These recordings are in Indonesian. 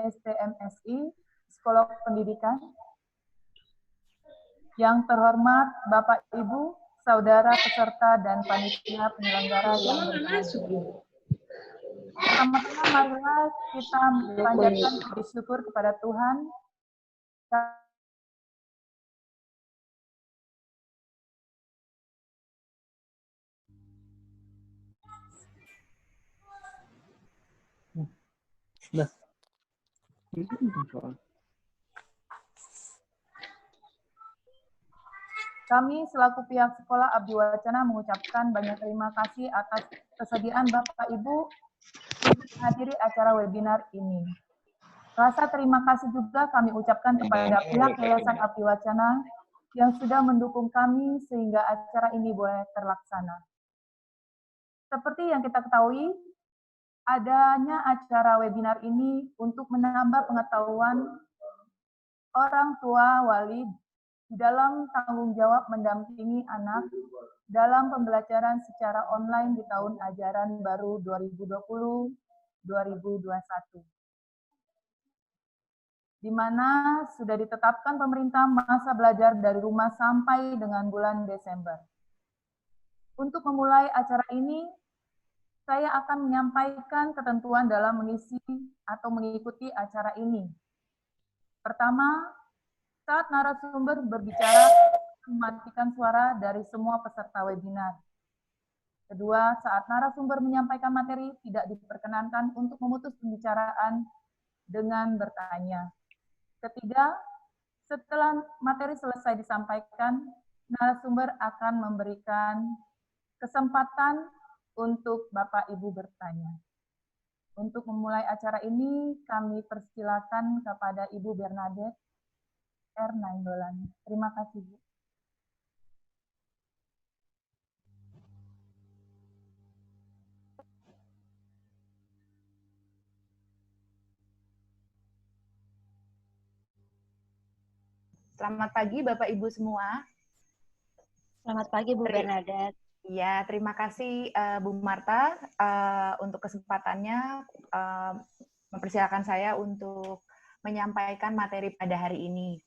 STMSI, Psikolog Pendidikan. Yang terhormat Bapak Ibu, saudara peserta dan panitia penyelenggara yang berbahagia. Pertama-tama marilah kita panjatkan puji syukur kepada Tuhan. Nah. Kami selaku pihak sekolah Abdi Wacana mengucapkan banyak terima kasih atas kesediaan Bapak Ibu untuk menghadiri acara webinar ini. Rasa terima kasih juga kami ucapkan kepada pihak Yayasan Abdi Wacana yang sudah mendukung kami sehingga acara ini boleh terlaksana. Seperti yang kita ketahui, adanya acara webinar ini untuk menambah pengetahuan orang tua wali dalam tanggung jawab mendampingi anak dalam pembelajaran secara online di tahun ajaran baru 2020-2021. Di mana sudah ditetapkan pemerintah masa belajar dari rumah sampai dengan bulan Desember. Untuk memulai acara ini, saya akan menyampaikan ketentuan dalam mengisi atau mengikuti acara ini. Pertama, saat narasumber berbicara, mematikan suara dari semua peserta webinar. Kedua, saat narasumber menyampaikan materi, tidak diperkenankan untuk memutus pembicaraan dengan bertanya. Ketiga, setelah materi selesai disampaikan, narasumber akan memberikan kesempatan untuk Bapak Ibu bertanya. Untuk memulai acara ini, kami persilakan kepada Ibu Bernadette R. Nainggolan. Terima kasih, Bu. Selamat pagi Bapak Ibu semua. Selamat pagi Bu Bernadette. Ya, terima kasih Bu Marta untuk kesempatannya mempersilakan saya untuk menyampaikan materi pada hari ini.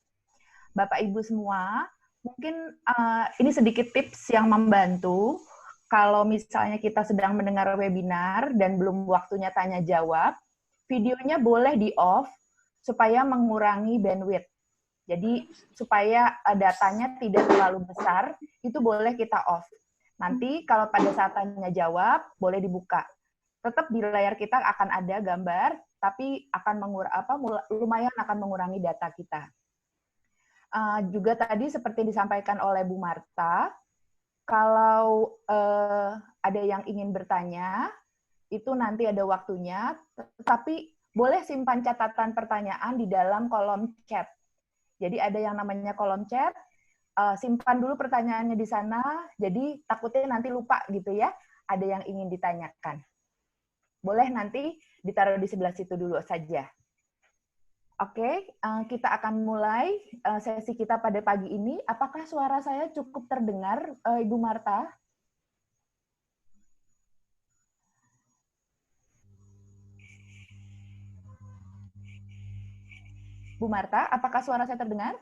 Bapak Ibu semua, mungkin ini sedikit tips yang membantu kalau misalnya kita sedang mendengar webinar dan belum waktunya tanya jawab, videonya boleh di-off supaya mengurangi bandwidth. Jadi supaya datanya tidak terlalu besar, itu boleh kita off. Nanti kalau pada saat tanya jawab, boleh dibuka. Tetap di layar kita akan ada gambar, tapi akan lumayan akan mengurangi data kita. Juga tadi seperti disampaikan oleh Bu Marta, kalau ada yang ingin bertanya, itu nanti ada waktunya, tetapi boleh simpan catatan pertanyaan di dalam kolom chat. Jadi ada yang namanya kolom chat, simpan dulu pertanyaannya di sana, jadi takutnya nanti lupa gitu ya, ada yang ingin ditanyakan. Boleh nanti ditaruh di sebelah situ dulu saja. Oke, kita akan mulai sesi kita pada pagi ini. Apakah suara saya cukup terdengar, Ibu Marta? Bu Marta, apakah suara saya terdengar?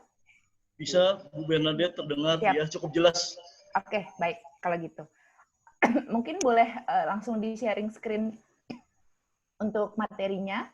Bisa, Bu Bernadette terdengar, Siap. ya cukup jelas. Oke, baik kalau gitu. Mungkin boleh langsung di sharing screen untuk materinya.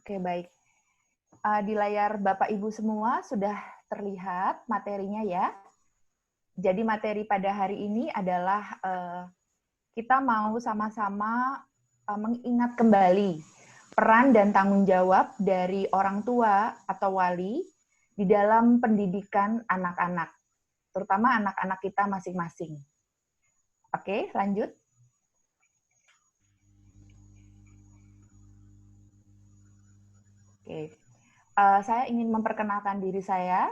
Oke, baik. Di layar Bapak Ibu semua sudah terlihat materinya ya. Jadi materi pada hari ini adalah kita mau sama-sama mengingat kembali peran dan tanggung jawab dari orang tua atau wali di dalam pendidikan anak-anak, terutama anak-anak kita masing-masing. Oke, lanjut. Oke, saya ingin memperkenalkan diri saya,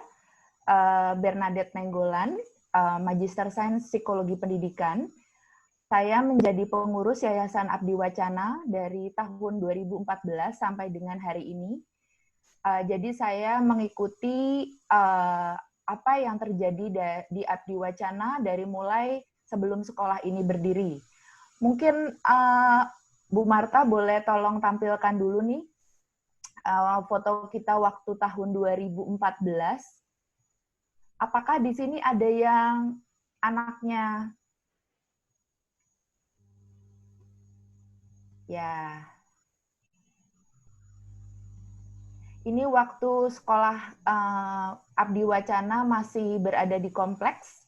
Bernadette Nenggolan, Magister Sains Psikologi Pendidikan. Saya menjadi pengurus Yayasan Abdi Wacana dari tahun 2014 sampai dengan hari ini. Jadi saya mengikuti apa yang terjadi di Abdi Wacana dari mulai sebelum sekolah ini berdiri. Mungkin Bu Marta boleh tolong tampilkan dulu nih foto kita waktu tahun 2014. Apakah di sini ada yang anaknya? Ya. Ini waktu sekolah Abdi Wacana masih berada di kompleks.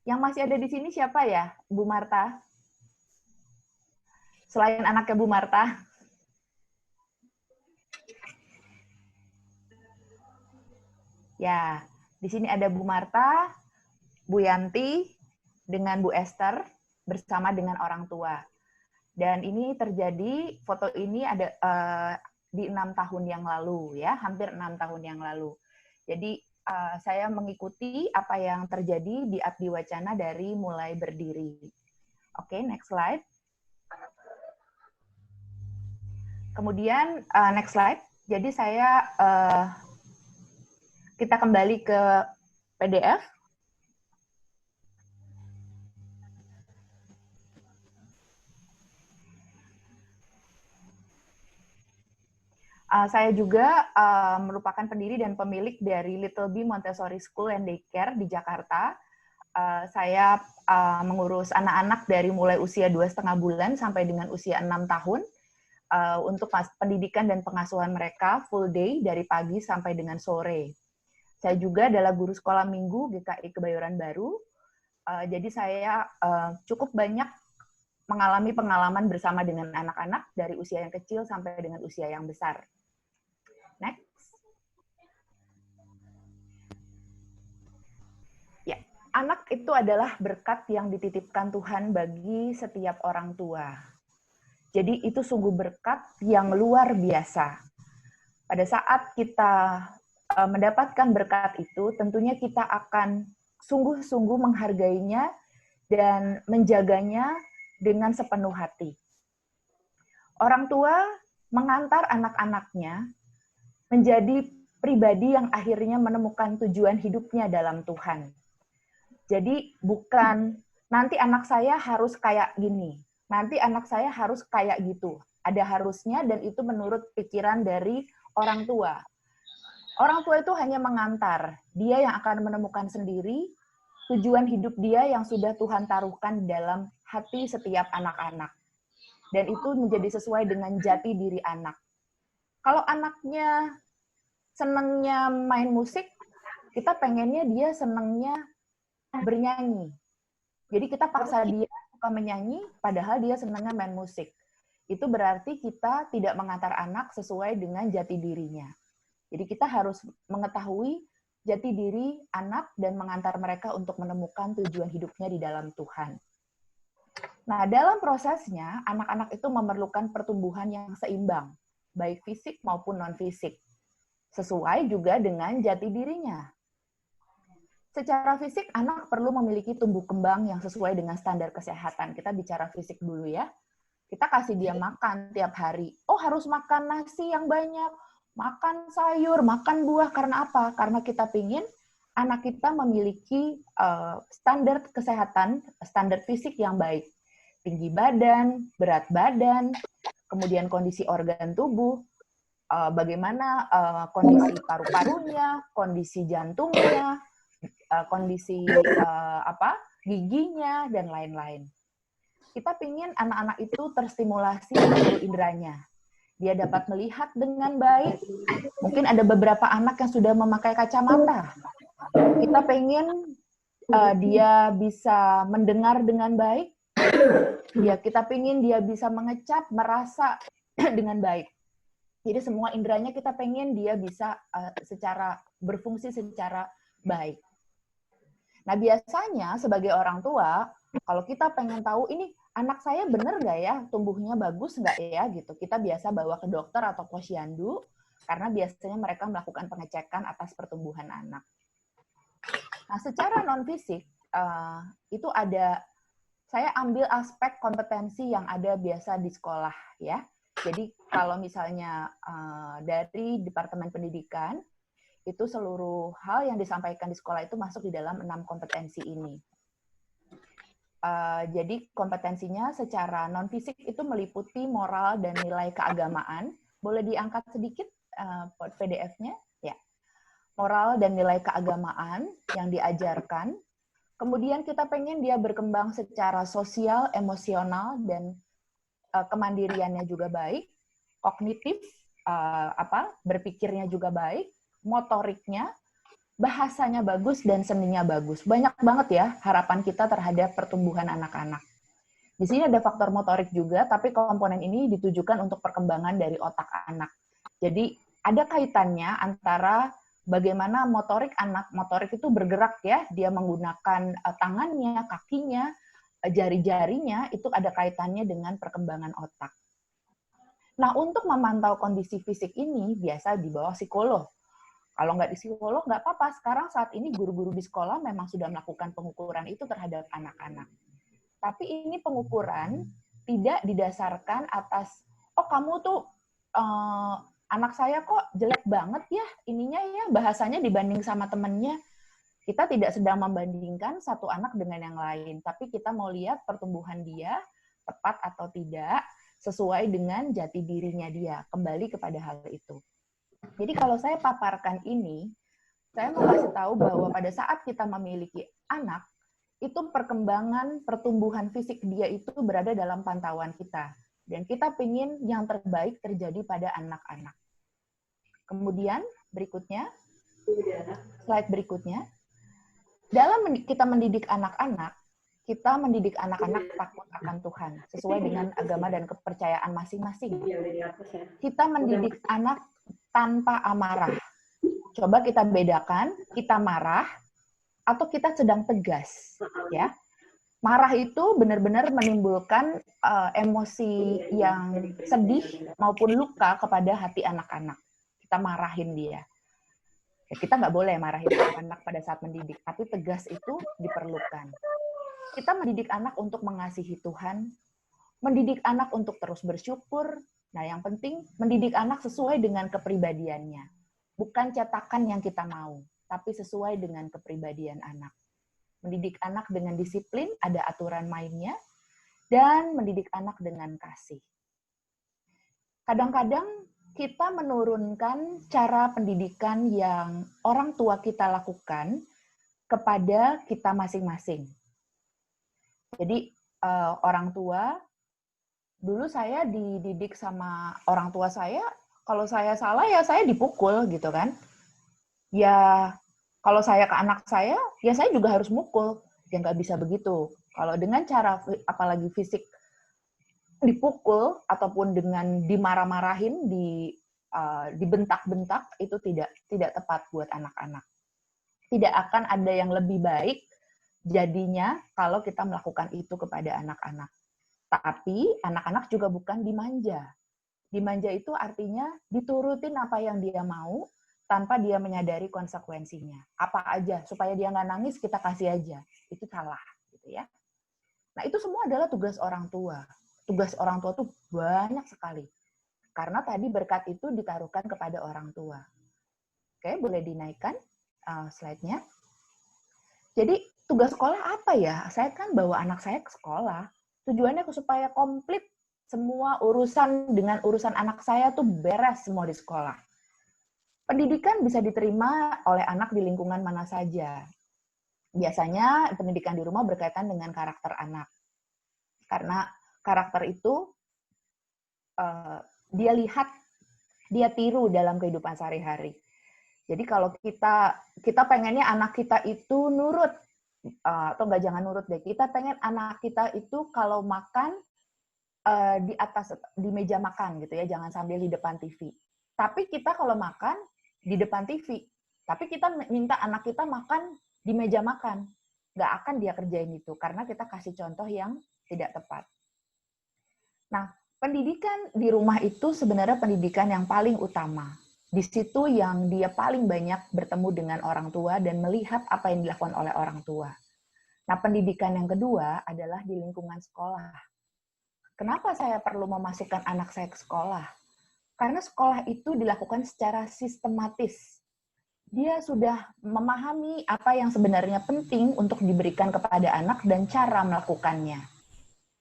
Yang masih ada di sini siapa ya, Bu Marta? Selain anaknya Bu Marta. Ya, di sini ada Bu Marta, Bu Yanti, dengan Bu Esther, bersama dengan orang tua. Dan ini terjadi, foto ini ada di 6 tahun yang lalu, ya, hampir 6 tahun yang lalu. Jadi saya mengikuti apa yang terjadi di Abdi Wacana dari mulai berdiri. Oke, next slide. Kemudian next slide. Jadi kita kembali ke PDF. Saya juga merupakan pendiri dan pemilik dari Little Bee Montessori School and Daycare di Jakarta. Saya mengurus anak-anak dari mulai usia 2,5 bulan sampai dengan usia 6 tahun untuk pendidikan dan pengasuhan mereka full day dari pagi sampai dengan sore. Saya juga adalah guru sekolah minggu GKI Kebayoran Baru. Jadi saya cukup banyak mengalami pengalaman bersama dengan anak-anak dari usia yang kecil sampai dengan usia yang besar. Next. Ya, anak itu adalah berkat yang dititipkan Tuhan bagi setiap orang tua. Jadi itu sungguh berkat yang luar biasa. Pada saat kita mendapatkan berkat itu, tentunya kita akan sungguh-sungguh menghargainya dan menjaganya dengan sepenuh hati. Orang tua mengantar anak-anaknya menjadi pribadi yang akhirnya menemukan tujuan hidupnya dalam Tuhan. Jadi bukan nanti anak saya harus kayak gini, nanti anak saya harus kayak gitu. Ada harusnya dan itu menurut pikiran dari orang tua. Orang tua itu hanya mengantar, dia yang akan menemukan sendiri tujuan hidup dia yang sudah Tuhan taruhkan dalam hati setiap anak-anak. Dan itu menjadi sesuai dengan jati diri anak. Kalau anaknya senangnya main musik, kita pengennya dia senangnya bernyanyi. Jadi kita paksa dia suka menyanyi, padahal dia senangnya main musik. Itu berarti kita tidak mengantar anak sesuai dengan jati dirinya. Jadi kita harus mengetahui jati diri anak dan mengantar mereka untuk menemukan tujuan hidupnya di dalam Tuhan. Nah, dalam prosesnya, anak-anak itu memerlukan pertumbuhan yang seimbang, baik fisik maupun non-fisik, sesuai juga dengan jati dirinya. Secara fisik, anak perlu memiliki tumbuh kembang yang sesuai dengan standar kesehatan. Kita bicara fisik dulu ya. Kita kasih dia makan tiap hari. Oh, harus makan nasi yang banyak, makan sayur, makan buah. Karena apa? Karena kita pingin anak kita memiliki standar kesehatan, standar fisik yang baik. Tinggi badan, berat badan, kemudian kondisi organ tubuh, bagaimana kondisi paru-parunya, kondisi jantungnya, kondisi giginya, dan lain-lain. Kita pingin anak-anak itu terstimulasi seluruh inderanya. dia dapat melihat dengan baik. Mungkin ada beberapa anak yang sudah memakai kacamata. Kita pengen dia bisa mendengar dengan baik. Kita pengen dia bisa mengecap, merasa dengan baik. Jadi semua inderanya kita pengen dia bisa berfungsi secara baik. Nah, biasanya sebagai orang tua, kalau kita pengen tahu ini anak saya benar nggak ya, tumbuhnya bagus nggak ya, gitu. Kita biasa bawa ke dokter atau posyandu, karena biasanya mereka melakukan pengecekan atas pertumbuhan anak. Nah, secara non-fisik, itu saya ambil aspek kompetensi yang ada biasa di sekolah, ya. Jadi, kalau misalnya dari Departemen Pendidikan, itu seluruh hal yang disampaikan di sekolah itu masuk di dalam 6 kompetensi ini. Jadi kompetensinya secara non-fisik itu meliputi moral dan nilai keagamaan. Boleh diangkat sedikit PDF-nya? Ya. Moral dan nilai keagamaan yang diajarkan. Kemudian kita pengen dia berkembang secara sosial, emosional, dan kemandiriannya juga baik. Kognitif, berpikirnya juga baik. Motoriknya, bahasanya bagus, dan seninya bagus. Banyak banget ya harapan kita terhadap pertumbuhan anak-anak. Di sini ada faktor motorik juga, tapi komponen ini ditujukan untuk perkembangan dari otak anak. Jadi ada kaitannya antara bagaimana motorik anak, motorik itu bergerak ya, dia menggunakan tangannya, kakinya, jari-jarinya, itu ada kaitannya dengan perkembangan otak. Nah, untuk memantau kondisi fisik ini, biasa di bawah psikolog. Kalau nggak di psikolog, nggak apa-apa. Sekarang saat ini guru-guru di sekolah memang sudah melakukan pengukuran itu terhadap anak-anak. Tapi ini pengukuran tidak didasarkan atas, oh kamu tuh, anak saya kok jelek banget ya, ininya ya, bahasanya dibanding sama temennya. Kita tidak sedang membandingkan satu anak dengan yang lain, tapi kita mau lihat pertumbuhan dia tepat atau tidak, sesuai dengan jati dirinya dia. Kembali kepada hal itu. Jadi kalau saya paparkan ini, saya mau kasih tahu bahwa pada saat kita memiliki anak, itu perkembangan pertumbuhan fisik dia itu berada dalam pantauan kita. Dan kita ingin yang terbaik terjadi pada anak-anak. Kemudian berikutnya, slide berikutnya. Dalam kita mendidik anak-anak, kita mendidik anak-anak takut akan Tuhan, sesuai dengan agama dan kepercayaan masing-masing. Kita mendidik anak tanpa amarah. Coba kita bedakan, kita marah atau kita sedang tegas, ya. Marah itu benar-benar menimbulkan emosi yang sedih maupun luka kepada hati anak-anak. Kita marahin dia. Ya, kita nggak boleh marahin anak pada saat mendidik, tapi tegas itu diperlukan. Kita mendidik anak untuk mengasihi Tuhan, mendidik anak untuk terus bersyukur. Nah, yang penting mendidik anak sesuai dengan kepribadiannya. Bukan cetakan yang kita mau, tapi sesuai dengan kepribadian anak. Mendidik anak dengan disiplin, ada aturan mainnya, dan mendidik anak dengan kasih. Kadang-kadang kita menurunkan cara pendidikan yang orang tua kita lakukan kepada kita masing-masing. Jadi orang tua, dulu saya dididik sama orang tua saya, kalau saya salah ya saya dipukul gitu kan. Ya kalau saya ke anak saya, ya saya juga harus mukul. Ya nggak bisa begitu. Kalau dengan cara apalagi fisik dipukul ataupun dengan dimarah-marahin, dibentak-bentak, itu tidak tepat buat anak-anak. Tidak akan ada yang lebih baik jadinya kalau kita melakukan itu kepada anak-anak. Tapi anak-anak juga bukan dimanja. Dimanja itu artinya diturutin apa yang dia mau tanpa dia menyadari konsekuensinya. Apa aja, supaya dia nggak nangis, kita kasih aja. Itu salah, gitu ya. Nah, itu semua adalah tugas orang tua. Tugas orang tua tuh banyak sekali. Karena tadi berkat itu ditaruhkan kepada orang tua. Oke, boleh dinaikkan slide-nya. Jadi, tugas sekolah apa ya? Saya kan bawa anak saya ke sekolah. Tujuannya supaya komplit semua urusan dengan urusan anak saya tuh beres semua di sekolah. Pendidikan bisa diterima oleh anak di lingkungan mana saja. Biasanya pendidikan di rumah berkaitan dengan karakter anak. Karena karakter itu dia lihat, dia tiru dalam kehidupan sehari-hari. Jadi kalau kita pengennya anak kita itu nurut, atau enggak, jangan nurut deh. Kita pengen anak kita itu kalau makan di meja makan gitu ya, jangan sambil di depan TV. Tapi kita kalau makan di depan TV, tapi kita minta anak kita makan di meja makan, nggak akan dia kerjain itu karena kita kasih contoh yang tidak tepat. Nah, pendidikan di rumah itu sebenarnya pendidikan yang paling utama. Di situ yang dia paling banyak bertemu dengan orang tua dan melihat apa yang dilakukan oleh orang tua. Nah, pendidikan yang kedua adalah di lingkungan sekolah. Kenapa saya perlu memasukkan anak saya ke sekolah? Karena sekolah itu dilakukan secara sistematis. Dia sudah memahami apa yang sebenarnya penting untuk diberikan kepada anak dan cara melakukannya.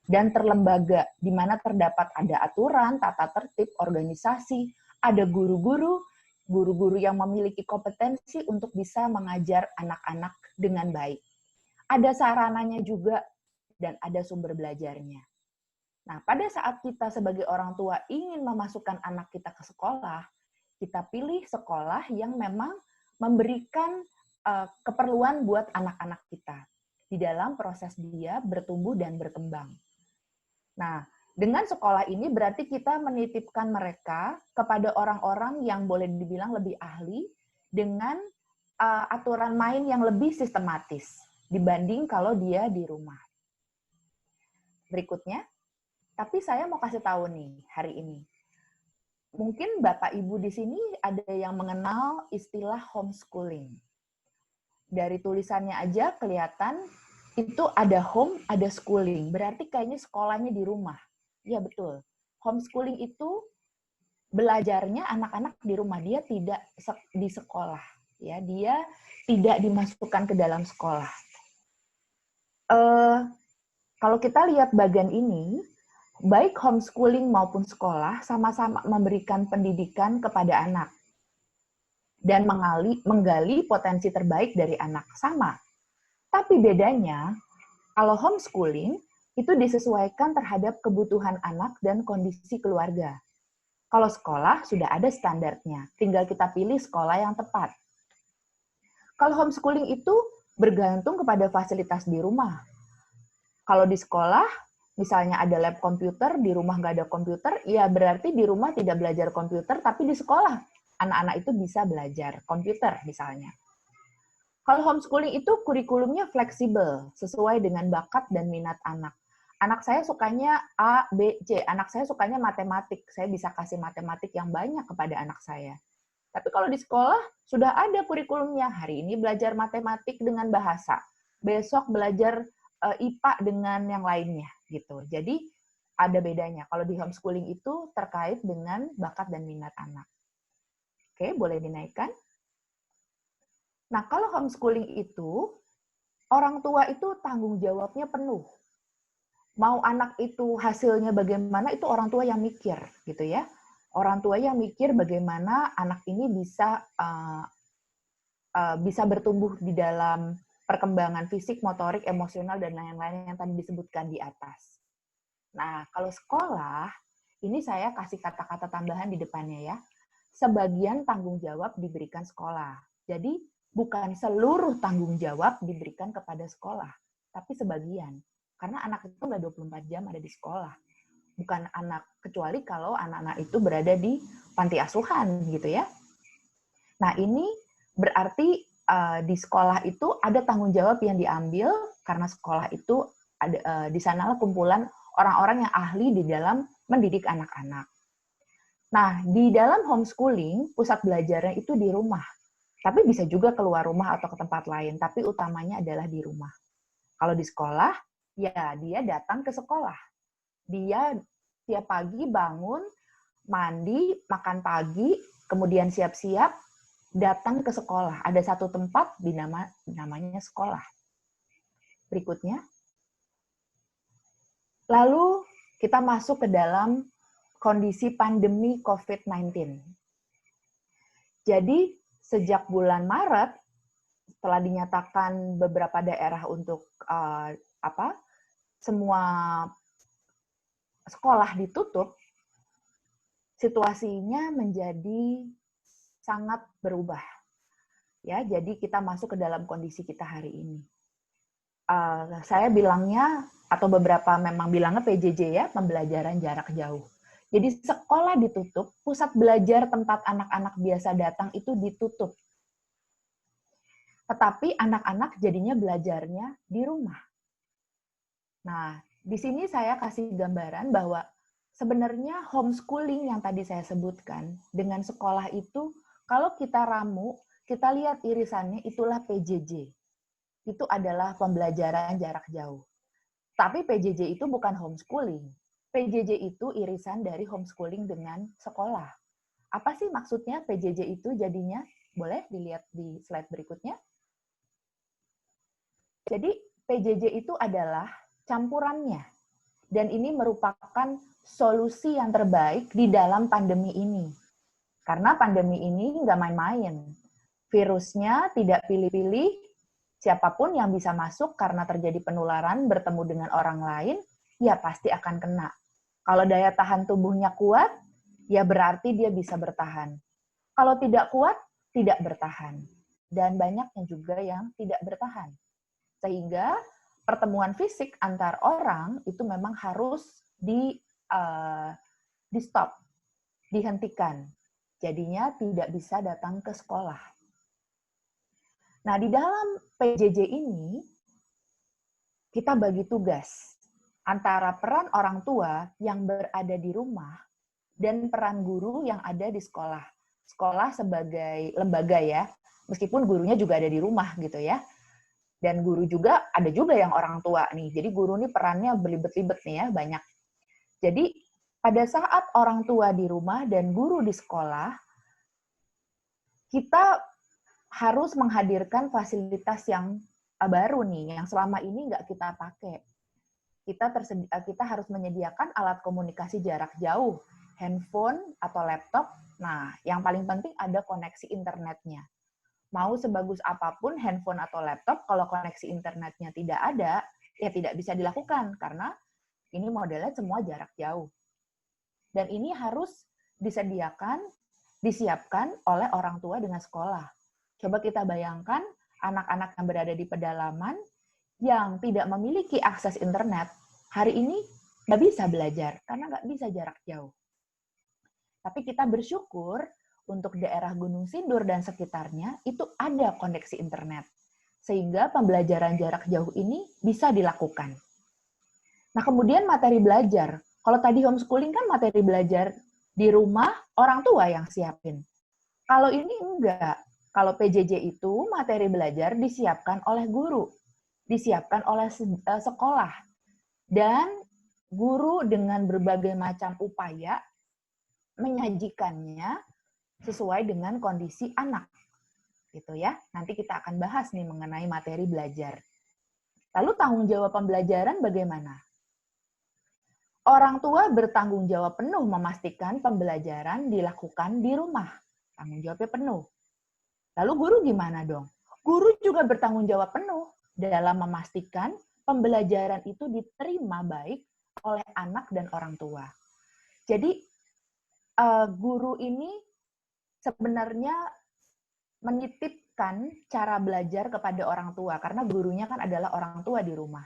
Dan terlembaga, di mana terdapat ada aturan, tata tertib, organisasi, ada guru-guru yang memiliki kompetensi untuk bisa mengajar anak-anak dengan baik. Ada sarananya juga, dan ada sumber belajarnya. Nah, pada saat kita sebagai orang tua ingin memasukkan anak kita ke sekolah, kita pilih sekolah yang memang memberikan keperluan buat anak-anak kita di dalam proses dia bertumbuh dan berkembang. Nah, dengan sekolah ini berarti kita menitipkan mereka kepada orang-orang yang boleh dibilang lebih ahli dengan aturan main yang lebih sistematis dibanding kalau dia di rumah. Berikutnya, tapi saya mau kasih tahu nih hari ini. Mungkin Bapak Ibu di sini ada yang mengenal istilah homeschooling. Dari tulisannya aja kelihatan itu ada home, ada schooling. Berarti kayaknya sekolahnya di rumah. Ya betul. Homeschooling itu belajarnya anak-anak di rumah. Dia tidak di sekolah. Ya, dia tidak dimasukkan ke dalam sekolah. Kalau kita lihat bagian ini, baik homeschooling maupun sekolah sama-sama memberikan pendidikan kepada anak dan menggali potensi terbaik dari anak sama. Tapi bedanya, kalau homeschooling itu disesuaikan terhadap kebutuhan anak dan kondisi keluarga. Kalau sekolah sudah ada standarnya, tinggal kita pilih sekolah yang tepat. Kalau homeschooling itu bergantung kepada fasilitas di rumah. Kalau di sekolah, misalnya ada lab komputer, di rumah nggak ada komputer, ya berarti di rumah tidak belajar komputer, tapi di sekolah anak-anak itu bisa belajar komputer misalnya. Kalau homeschooling itu kurikulumnya fleksibel, sesuai dengan bakat dan minat anak. Anak saya sukanya A, B, C. Anak saya sukanya matematik. Saya bisa kasih matematik yang banyak kepada anak saya. Tapi kalau di sekolah, sudah ada kurikulumnya. Hari ini belajar matematik dengan bahasa. Besok belajar IPA dengan yang lainnya. Gitu. Jadi, ada bedanya. Kalau di homeschooling itu terkait dengan bakat dan minat anak. Oke, boleh dinaikkan. Nah, kalau homeschooling itu, orang tua itu tanggung jawabnya penuh. Mau anak itu hasilnya bagaimana, itu orang tua yang mikir, gitu ya. Orang tua yang mikir bagaimana anak ini bisa bertumbuh di dalam perkembangan fisik, motorik, emosional, dan lain-lain yang tadi disebutkan di atas. Nah, kalau sekolah, ini saya kasih kata-kata tambahan di depannya ya. Sebagian tanggung jawab diberikan sekolah. Jadi, bukan seluruh tanggung jawab diberikan kepada sekolah, tapi sebagian. Karena anak itu nggak 24 jam ada di sekolah. Bukan anak, kecuali kalau anak-anak itu berada di panti asuhan, gitu ya. Nah, ini berarti di sekolah itu ada tanggung jawab yang diambil, karena sekolah itu ada di sanalah kumpulan orang-orang yang ahli di dalam mendidik anak-anak. Nah, di dalam homeschooling, pusat belajarnya itu di rumah. Tapi bisa juga keluar rumah atau ke tempat lain, tapi utamanya adalah di rumah. Kalau di sekolah, ya dia datang ke sekolah. Dia tiap pagi bangun, mandi, makan pagi, kemudian siap-siap, datang ke sekolah. Ada satu tempat namanya sekolah. Berikutnya. Lalu kita masuk ke dalam kondisi pandemi COVID-19. Jadi, sejak bulan Maret, setelah dinyatakan beberapa daerah untuk semua sekolah ditutup, situasinya menjadi sangat berubah. Ya, jadi kita masuk ke dalam kondisi kita hari ini. Saya bilangnya, atau beberapa memang bilangnya PJJ ya, pembelajaran jarak jauh. Jadi sekolah ditutup, pusat belajar tempat anak-anak biasa datang itu ditutup. Tetapi anak-anak jadinya belajarnya di rumah. Nah, di sini saya kasih gambaran bahwa sebenarnya homeschooling yang tadi saya sebutkan, dengan sekolah itu, kalau kita ramu, kita lihat irisannya, itulah PJJ. Itu adalah pembelajaran jarak jauh. Tapi PJJ itu bukan homeschooling. PJJ itu irisan dari homeschooling dengan sekolah. Apa sih maksudnya PJJ itu jadinya? Boleh dilihat di slide berikutnya. Jadi PJJ itu adalah campurannya. Dan ini merupakan solusi yang terbaik di dalam pandemi ini. Karena pandemi ini nggak main-main. Virusnya tidak pilih-pilih, siapapun yang bisa masuk karena terjadi penularan bertemu dengan orang lain, ya pasti akan kena. Kalau daya tahan tubuhnya kuat, ya berarti dia bisa bertahan. Kalau tidak kuat, tidak bertahan. Dan banyaknya juga yang tidak bertahan. Sehingga pertemuan fisik antar orang itu memang harus di-stop, dihentikan. Jadinya tidak bisa datang ke sekolah. Nah, di dalam PJJ ini, kita bagi tugas antara peran orang tua yang berada di rumah dan peran guru yang ada di sekolah. Sekolah sebagai lembaga ya, meskipun gurunya juga ada di rumah gitu ya. Dan guru juga, ada juga yang orang tua nih. Jadi guru nih perannya belibet-libet nih ya, banyak. Jadi pada saat orang tua di rumah dan guru di sekolah, kita harus menghadirkan fasilitas yang baru nih, yang selama ini nggak kita pakai. Kita harus menyediakan alat komunikasi jarak jauh, handphone atau laptop. Nah, yang paling penting ada koneksi internetnya. Mau sebagus apapun handphone atau laptop, kalau koneksi internetnya tidak ada, ya tidak bisa dilakukan, karena ini modelnya semua jarak jauh. Dan ini harus disiapkan oleh orang tua dengan sekolah. Coba kita bayangkan anak-anak yang berada di pedalaman yang tidak memiliki akses internet, hari ini nggak bisa belajar karena nggak bisa jarak jauh. Tapi kita bersyukur untuk daerah Gunung Sindur dan sekitarnya itu ada koneksi internet. Sehingga pembelajaran jarak jauh ini bisa dilakukan. Nah, kemudian materi belajar. Kalau tadi homeschooling kan materi belajar di rumah orang tua yang siapin. Kalau ini enggak. Kalau PJJ itu materi belajar disiapkan oleh guru, disiapkan oleh sekolah, dan guru dengan berbagai macam upaya menyajikannya sesuai dengan kondisi anak. Gitu ya. Nanti kita akan bahas nih mengenai materi belajar. Lalu tanggung jawab pembelajaran bagaimana? Orang tua bertanggung jawab penuh memastikan pembelajaran dilakukan di rumah. Tanggung jawabnya penuh. Lalu guru gimana dong? Guru juga bertanggung jawab penuh dalam memastikan pembelajaran itu diterima baik oleh anak dan orang tua. Jadi guru ini sebenarnya menitipkan cara belajar kepada orang tua, karena gurunya kan adalah orang tua di rumah.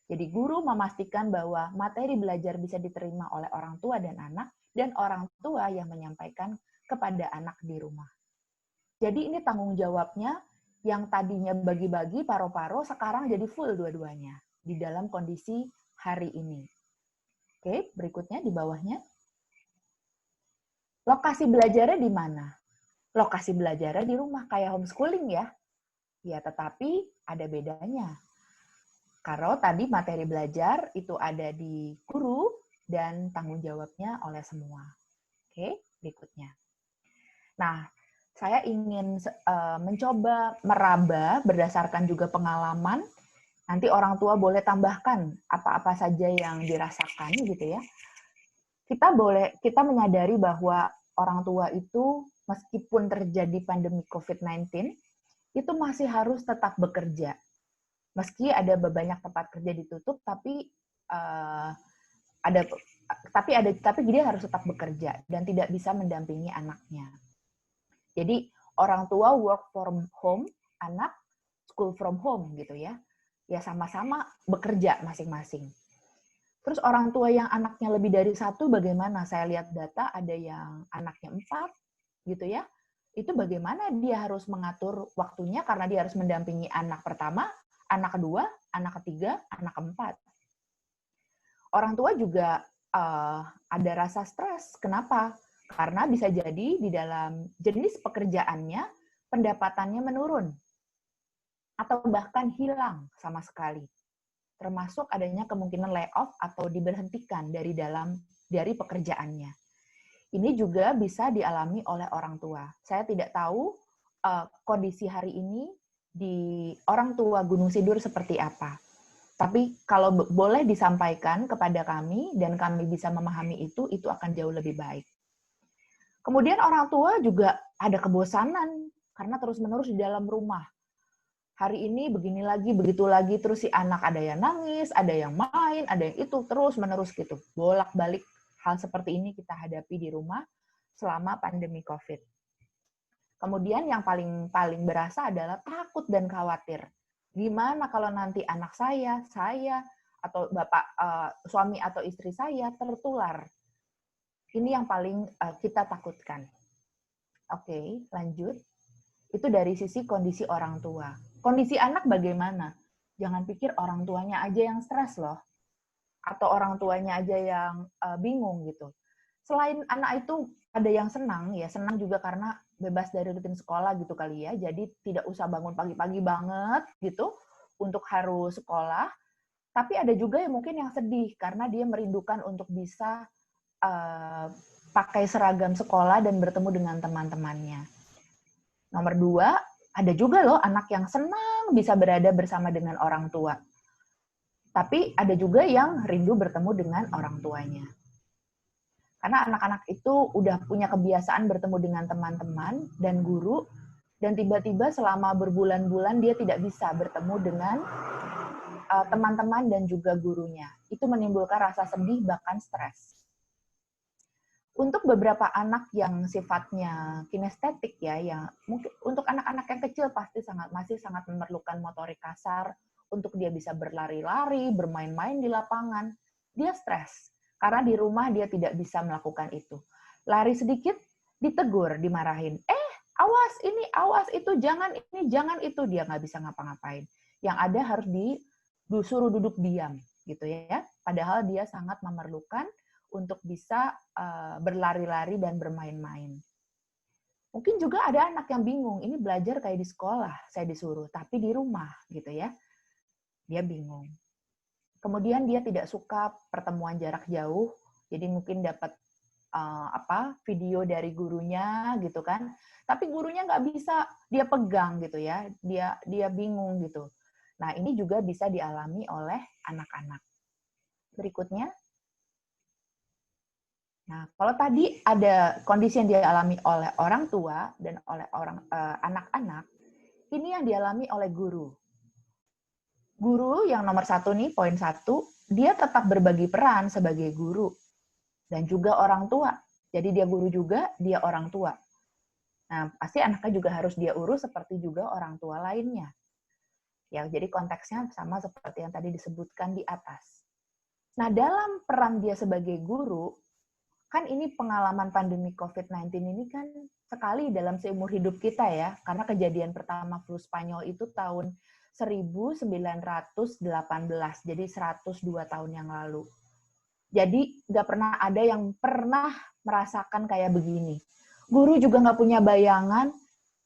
Jadi guru memastikan bahwa materi belajar bisa diterima oleh orang tua dan anak, dan orang tua yang menyampaikan kepada anak di rumah. Jadi ini tanggung jawabnya yang tadinya bagi-bagi paro-paro, sekarang jadi full dua-duanya di dalam kondisi hari ini. Oke, berikutnya di bawahnya. Lokasi belajarnya di mana? Lokasi belajarnya di rumah, kayak homeschooling ya. Ya, tetapi ada bedanya. Kalau tadi materi belajar itu ada di guru dan tanggung jawabnya oleh semua. Oke, berikutnya. Nah, saya ingin mencoba meraba berdasarkan juga pengalaman. Nanti orang tua boleh tambahkan apa-apa saja yang dirasakan gitu ya. Kita menyadari bahwa orang tua itu meskipun terjadi pandemi COVID-19 itu masih harus tetap bekerja. Meski ada banyak tempat kerja ditutup, tapi tapi dia harus tetap bekerja dan tidak bisa mendampingi anaknya. Jadi orang tua work from home, anak school from home gitu ya. Ya sama-sama bekerja masing-masing. Terus orang tua yang anaknya lebih dari satu bagaimana? Saya lihat data ada yang anaknya 4 gitu ya. Itu bagaimana dia harus mengatur waktunya karena dia harus mendampingi anak pertama, anak kedua, anak ketiga, anak keempat. Orang tua juga ada rasa stres. Kenapa? Karena bisa jadi di dalam jenis pekerjaannya pendapatannya menurun atau bahkan hilang sama sekali. Termasuk adanya kemungkinan layoff atau diberhentikan dari pekerjaannya. Ini juga bisa dialami oleh orang tua. Saya tidak tahu kondisi hari ini di orang tua Gunung Sindur seperti apa. Tapi kalau boleh disampaikan kepada kami dan kami bisa memahami itu akan jauh lebih baik. Kemudian orang tua juga ada kebosanan karena terus-menerus di dalam rumah. Hari ini begini lagi, begitu lagi, terus si anak ada yang nangis, ada yang main, ada yang itu, terus-menerus gitu. Bolak-balik hal seperti ini kita hadapi di rumah selama pandemi COVID. Kemudian yang paling berasa adalah takut dan khawatir. Gimana kalau nanti anak saya atau suami atau istri saya tertular? Ini yang paling kita takutkan. Oke, lanjut. Itu dari sisi kondisi orang tua. Kondisi anak bagaimana? Jangan pikir orang tuanya aja yang stres loh. Atau orang tuanya aja yang bingung gitu. Selain anak itu ada yang senang, ya senang juga karena bebas dari rutin sekolah gitu kali ya. Jadi tidak usah bangun pagi-pagi banget gitu untuk harus sekolah. Tapi ada juga yang mungkin yang sedih karena dia merindukan untuk bisa pakai seragam sekolah dan bertemu dengan teman-temannya. Nomor 2, ada juga loh anak yang senang bisa berada bersama dengan orang tua. Tapi ada juga yang rindu bertemu dengan orang tuanya. Karena anak-anak itu udah punya kebiasaan bertemu dengan teman-teman dan guru, dan tiba-tiba selama berbulan-bulan dia tidak bisa bertemu dengan teman-teman dan juga gurunya. Itu menimbulkan rasa sedih bahkan stres. Untuk beberapa anak yang sifatnya kinestetik ya, yang mungkin untuk anak-anak yang kecil pasti masih sangat memerlukan motorik kasar untuk dia bisa berlari-lari, bermain-main di lapangan. Dia stres karena di rumah dia tidak bisa melakukan itu. Lari sedikit ditegur, dimarahin. Awas ini, awas itu, jangan ini, jangan itu, dia nggak bisa ngapa-ngapain. Yang ada harus disuruh duduk diam gitu ya. Padahal dia sangat memerlukan untuk bisa berlari-lari dan bermain-main. Mungkin juga ada anak yang bingung, ini belajar kayak di sekolah, saya disuruh, tapi di rumah gitu ya. Dia bingung. Kemudian dia tidak suka pertemuan jarak jauh, jadi mungkin dapat video dari gurunya gitu kan, tapi gurunya nggak bisa dia pegang gitu ya, dia bingung gitu. Nah ini juga bisa dialami oleh anak-anak. Berikutnya. Nah, kalau tadi ada kondisi yang dialami oleh orang tua dan oleh anak-anak, ini yang dialami oleh guru. Guru yang nomor 1 nih, poin 1, dia tetap berbagi peran sebagai guru dan juga orang tua. Jadi dia guru juga, dia orang tua. Nah, pasti anaknya juga harus dia urus seperti juga orang tua lainnya. Ya, jadi konteksnya sama seperti yang tadi disebutkan di atas. Nah, dalam peran dia sebagai guru, kan ini pengalaman pandemi COVID-19 ini kan sekali dalam seumur hidup kita ya, karena kejadian pertama flu Spanyol itu tahun 1918, jadi 102 tahun yang lalu. Jadi nggak pernah ada yang pernah merasakan kayak begini. Guru juga nggak punya bayangan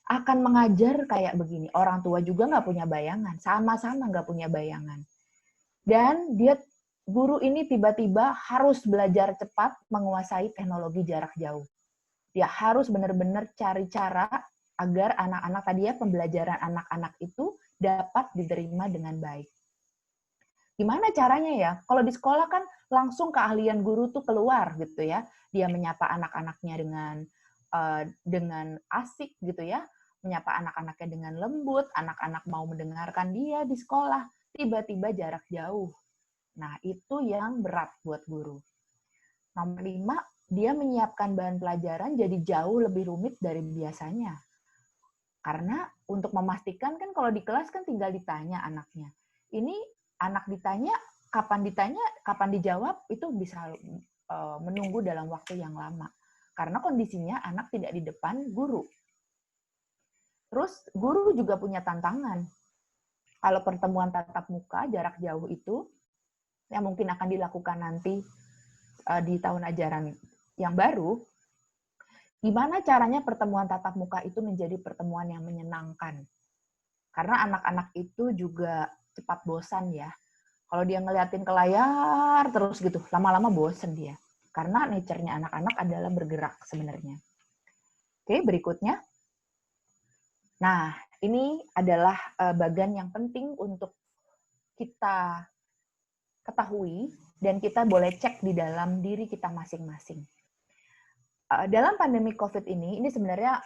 akan mengajar kayak begini. Orang tua juga nggak punya bayangan, sama-sama nggak punya bayangan. Dan guru ini tiba-tiba harus belajar cepat menguasai teknologi jarak jauh. Dia harus benar-benar cari cara agar anak-anak tadi ya, pembelajaran anak-anak itu dapat diterima dengan baik. Gimana caranya ya? Kalau di sekolah kan langsung keahlian guru tuh keluar gitu ya. Dia menyapa anak-anaknya dengan asik gitu ya. Menyapa anak-anaknya dengan lembut, anak-anak mau mendengarkan dia di sekolah. Tiba-tiba jarak jauh. Nah, itu yang berat buat guru. Nomor 5, dia menyiapkan bahan pelajaran jadi jauh lebih rumit dari biasanya. Karena untuk memastikan kan kalau di kelas kan tinggal ditanya anaknya. Ini anak ditanya, kapan dijawab, itu bisa menunggu dalam waktu yang lama. Karena kondisinya anak tidak di depan guru. Terus guru juga punya tantangan. Kalau pertemuan tatap muka jarak jauh itu, yang mungkin akan dilakukan nanti di tahun ajaran yang baru, gimana caranya pertemuan tatap muka itu menjadi pertemuan yang menyenangkan? Karena anak-anak itu juga cepat bosan ya. Kalau dia ngeliatin ke layar terus gitu, lama-lama bosan dia. Karena nature-nya anak-anak adalah bergerak sebenarnya. Oke, berikutnya. Nah, ini adalah bagian yang penting untuk kita ketahui dan kita boleh cek di dalam diri kita masing-masing. Dalam pandemi COVID ini sebenarnya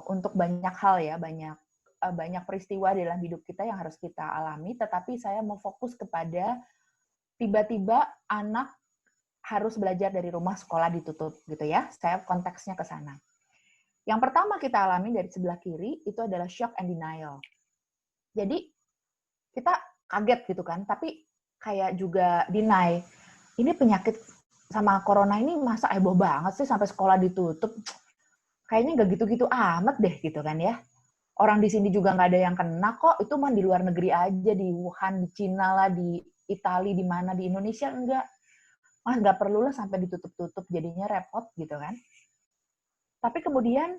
untuk banyak hal ya, banyak peristiwa dalam hidup kita yang harus kita alami, tetapi saya mau fokus kepada tiba-tiba anak harus belajar dari rumah, sekolah ditutup gitu ya. Saya konteksnya ke sana. Yang pertama kita alami dari sebelah kiri itu adalah shock and denial. Jadi kita kaget gitu kan, tapi kayak juga deny. Ini penyakit sama corona ini masa heboh banget sih sampai sekolah ditutup. Kayaknya nggak gitu-gitu amat deh gitu kan ya. Orang di sini juga nggak ada yang kena kok, itu mah di luar negeri aja, di Wuhan, di Cina lah, di Italia, di mana, di Indonesia enggak. Mas nggak perlu lah sampai ditutup-tutup, jadinya repot gitu kan. Tapi kemudian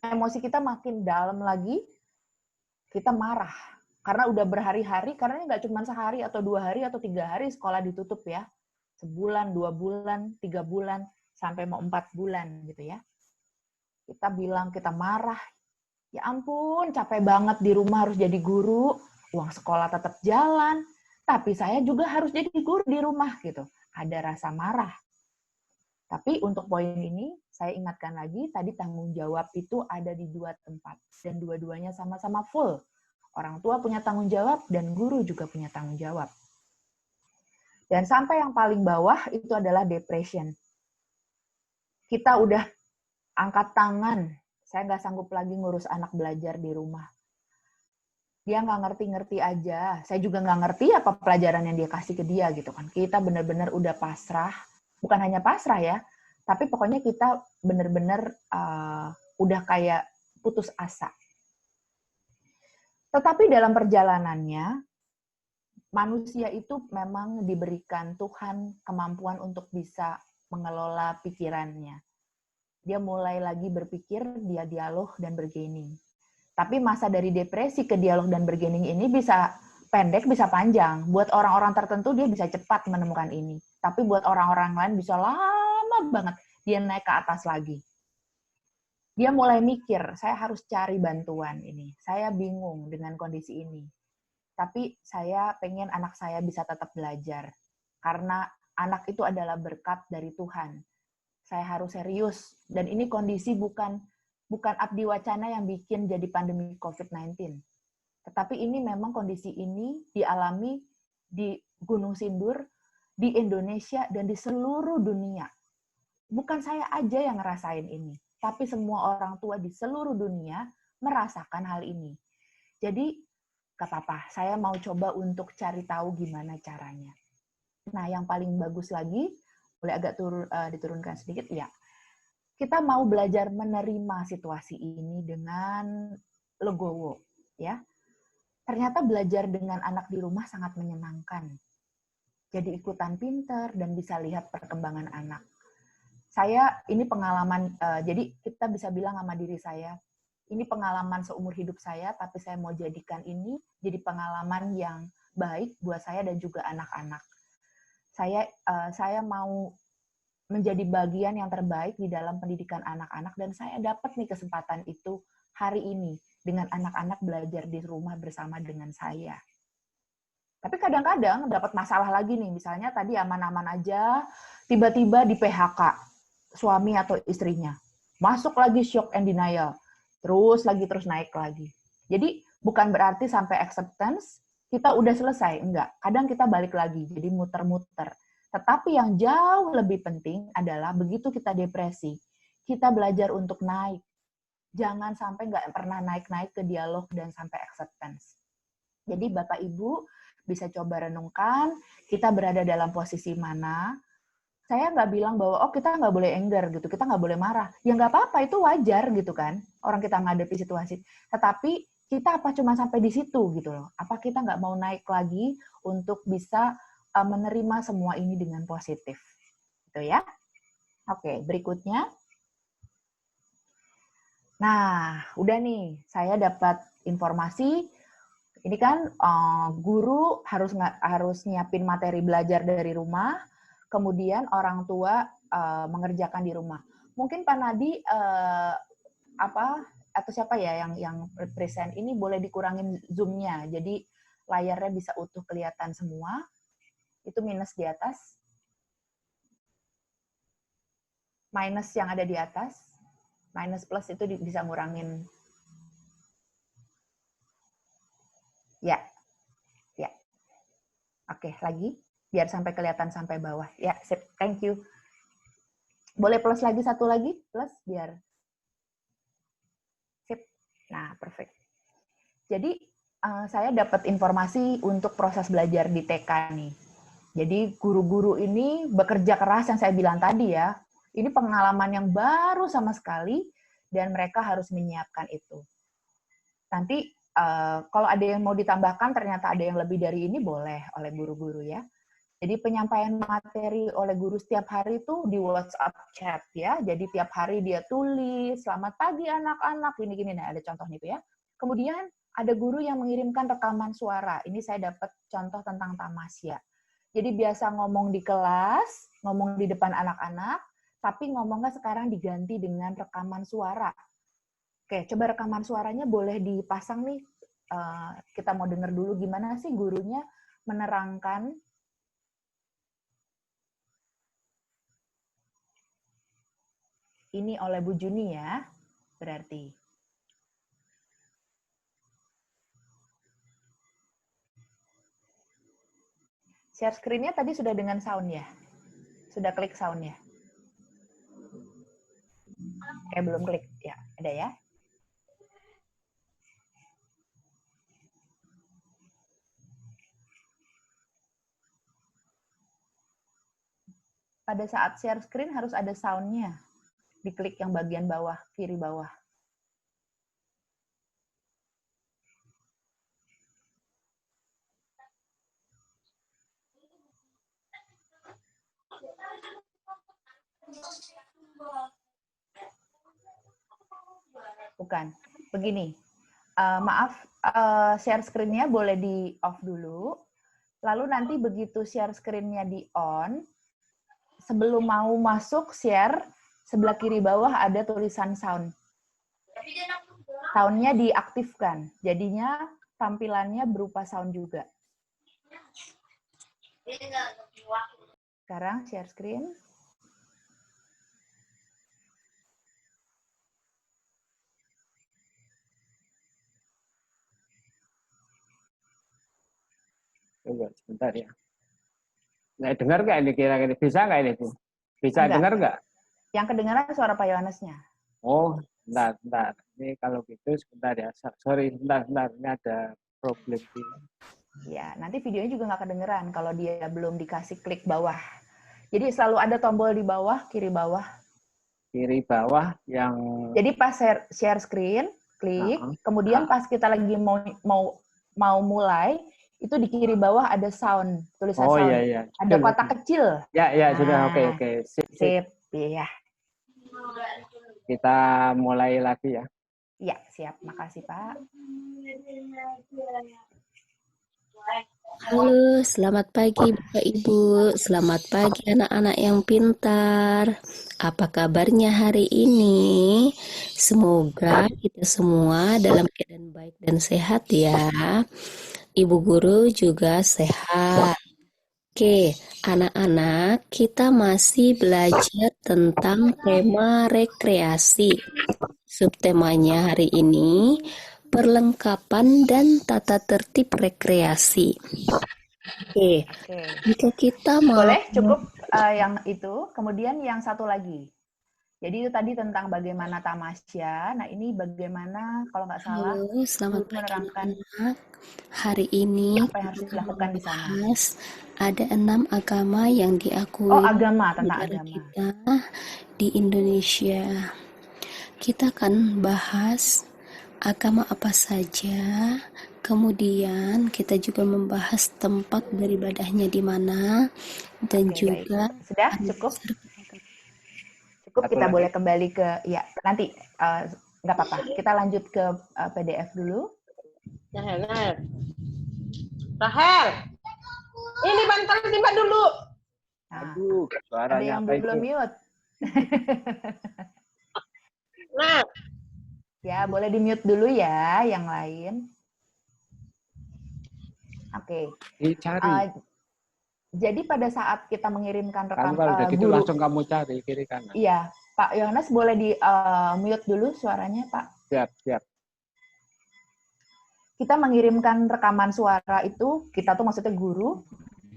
emosi kita makin dalam lagi, kita marah. Karena udah berhari-hari, karena nggak cuma sehari atau 2 hari atau 3 hari sekolah ditutup ya. Sebulan, 2 bulan, 3 bulan, sampai mau 4 bulan gitu ya. Kita bilang kita marah, ya ampun capek banget di rumah harus jadi guru, uang sekolah tetap jalan, tapi saya juga harus jadi guru di rumah gitu. Ada rasa marah. Tapi untuk poin ini, saya ingatkan lagi, tadi tanggung jawab itu ada di 2 tempat. Dan dua-duanya sama-sama full. Orang tua punya tanggung jawab, dan guru juga punya tanggung jawab. Dan sampai yang paling bawah, itu adalah depression. Kita udah angkat tangan, saya nggak sanggup lagi ngurus anak belajar di rumah. Dia nggak ngerti-ngerti aja. Saya juga nggak ngerti apa pelajaran yang dia kasih ke dia gitu kan. Kita benar-benar udah pasrah. Bukan hanya pasrah ya, tapi pokoknya kita benar-benar udah kayak putus asa. Tetapi dalam perjalanannya, manusia itu memang diberikan Tuhan kemampuan untuk bisa mengelola pikirannya. Dia mulai lagi berpikir, dia dialog dan bergaining. Tapi masa dari depresi ke dialog dan bergaining ini bisa pendek, bisa panjang. Buat orang-orang tertentu dia bisa cepat menemukan ini. Tapi buat orang-orang lain bisa lama banget dia naik ke atas lagi. Dia mulai mikir, saya harus cari bantuan ini. Saya bingung dengan kondisi ini. Tapi saya pengen anak saya bisa tetap belajar. Karena anak itu adalah berkat dari Tuhan. Saya harus serius. Dan ini kondisi bukan abdi wacana yang bikin jadi pandemi COVID-19. Tetapi ini memang kondisi ini dialami di Gunung Sindur, di Indonesia, dan di seluruh dunia. Bukan saya aja yang ngerasain ini, tapi semua orang tua di seluruh dunia merasakan hal ini. Jadi, gak apa-apa, saya mau coba untuk cari tahu gimana caranya. Nah, yang paling bagus lagi, boleh agak diturunkan sedikit, ya. Kita mau belajar menerima situasi ini dengan legowo, ya. Ternyata belajar dengan anak di rumah sangat menyenangkan. Jadi ikutan pinter dan bisa lihat perkembangan anak. Saya, ini pengalaman, jadi kita bisa bilang sama diri saya, ini pengalaman seumur hidup saya, tapi saya mau jadikan ini jadi pengalaman yang baik buat saya dan juga anak-anak. Saya mau menjadi bagian yang terbaik di dalam pendidikan anak-anak, dan saya dapat nih kesempatan itu hari ini dengan anak-anak belajar di rumah bersama dengan saya. Tapi kadang-kadang dapat masalah lagi nih, misalnya tadi aman-aman aja, tiba-tiba di PHK suami atau istrinya. Masuk lagi shock and denial, terus naik lagi. Jadi bukan berarti sampai acceptance, kita udah selesai, enggak. Kadang kita balik lagi, jadi muter-muter. Tetapi yang jauh lebih penting adalah begitu kita depresi, kita belajar untuk naik. Jangan sampai nggak pernah naik-naik ke dialog dan sampai acceptance. Jadi Bapak Ibu bisa coba renungkan, kita berada dalam posisi mana. Saya nggak bilang bahwa, oh kita nggak boleh anger gitu, kita nggak boleh marah. Ya nggak apa-apa, itu wajar gitu kan, orang kita menghadapi situasi. Tetapi kita apa cuma sampai di situ gitu loh. Apa kita nggak mau naik lagi untuk bisa menerima semua ini dengan positif. Gitu ya. Oke, berikutnya. Nah, udah nih, saya dapat informasi. Ini kan guru harus nyiapin materi belajar dari rumah, kemudian orang tua mengerjakan di rumah. Mungkin Pak Nadi atau siapa ya yang present ini boleh dikurangin zoom-nya, jadi layarnya bisa utuh kelihatan semua. Itu minus di atas. Minus yang ada di atas. Minus plus itu bisa ngurangin. Ya. Ya. Oke, lagi. Biar sampai kelihatan sampai bawah. Ya, sip. Thank you. Boleh plus lagi, satu lagi? Plus, biar. Sip. Nah, perfect. Jadi, saya dapat informasi untuk proses belajar di TK nih. Jadi guru-guru ini bekerja keras yang saya bilang tadi ya. Ini pengalaman yang baru sama sekali dan mereka harus menyiapkan itu. Nanti kalau ada yang mau ditambahkan ternyata ada yang lebih dari ini boleh oleh guru-guru ya. Jadi penyampaian materi oleh guru setiap hari itu di WhatsApp chat ya. Jadi tiap hari dia tulis, selamat pagi anak-anak, gini-gini. Nah, ada contohnya itu ya. Kemudian ada guru yang mengirimkan rekaman suara. Ini saya dapat contoh tentang tamasya. Jadi biasa ngomong di kelas, ngomong di depan anak-anak, tapi ngomongnya sekarang diganti dengan rekaman suara. Oke, coba rekaman suaranya boleh dipasang nih. Kita mau dengar dulu gimana sih gurunya menerangkan. Ini oleh Bu Juni ya, berarti. Share screen-nya tadi sudah dengan sound ya? Sudah klik sound ya? Belum klik. Ya, ada ya? Pada saat share screen harus ada sound-nya. Diklik yang bagian bawah, kiri bawah. Bukan. Begini. Maaf, share screen-nya boleh di off dulu. Lalu nanti begitu share screen-nya di on, sebelum mau masuk share, sebelah kiri bawah ada tulisan sound. Sound-nya diaktifkan. Jadinya tampilannya berupa sound juga. Sekarang share screen. Coba sebentar ya. Nggak dengar nggak ini kira-kira? Bisa nggak ini, Bu? Bisa Enggak. dengar nggak? Yang kedengaran suara Pak Yohanesnya. Oh, bentar. Ini kalau gitu sebentar ya. Sorry, bentar. Ini ada problem ini. Ya, nanti videonya juga nggak kedengeran kalau dia belum dikasih klik bawah. Jadi selalu ada tombol di bawah, kiri bawah. Kiri bawah yang... Jadi pas share screen, klik. Kemudian pas kita lagi mau mulai, itu di kiri bawah ada sound, tulisan sound. Iya. Ada kotak kecil. Ya, sudah. Oke. Sip. Iya. Kita mulai lagi ya. Iya, siap. Makasih, Pak. Halo, selamat pagi Bapak Ibu, selamat pagi anak-anak yang pintar. Apa kabarnya hari ini? Semoga kita semua dalam keadaan baik dan sehat ya. Ibu guru juga sehat. Oke, anak-anak, kita masih belajar tentang tema rekreasi. Subtemanya hari ini perlengkapan dan tata tertib rekreasi. Oke, Oke. jika kita mau Boleh cukup yang itu. Kemudian yang satu lagi. Jadi itu tadi tentang bagaimana tamasya. Nah ini bagaimana kalau nggak salah Halo, selamat guru pagi menerangkan anak-anak. Hari ini apa yang harus kita akan dilakukan di sana. membahas ada 6 agama yang Oh diakui agama, di tentang negara agama. kita di Indonesia. Kita akan bahas agama apa saja, kemudian kita juga membahas tempat beribadahnya di mana, dan Oke, baik. juga Sudah hari cukup? besar. Cukup Satu kita lagi. boleh kembali ke, ya nanti nggak apa-apa. Kita lanjut ke PDF dulu. Rahel, Rahel, ini bantal timba dulu. Nah, Aduh, ada suaranya yang apa itu? belum mute. Nah, Ya, boleh di-mute dulu ya yang lain. Oke. Dicari. Jadi pada saat kita mengirimkan Kamu rekam kalau udah gitu guru, langsung kamu cari kiri kanan. iya, Pak Yohanes boleh di mute dulu suaranya, Pak. Siap, siap. Kita mengirimkan rekaman suara itu, kita tuh maksudnya guru,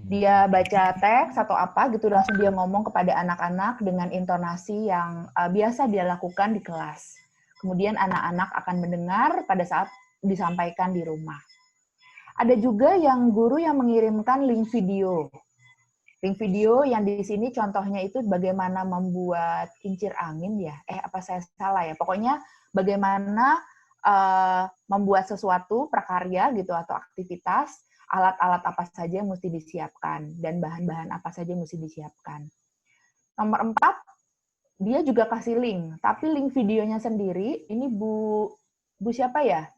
dia baca teks atau apa gitu, langsung dia ngomong kepada anak-anak dengan intonasi yang biasa dia lakukan di kelas. Kemudian anak-anak akan mendengar pada saat disampaikan di rumah. Ada juga yang guru yang mengirimkan link video. Link video yang di sini contohnya itu bagaimana membuat kincir angin ya. Apa saya salah ya? Pokoknya bagaimana membuat sesuatu prakarya gitu atau aktivitas, alat-alat apa saja yang mesti disiapkan dan bahan-bahan apa saja yang mesti disiapkan. Nomor 4, dia juga kasih link, tapi link videonya sendiri ini Bu siapa ya?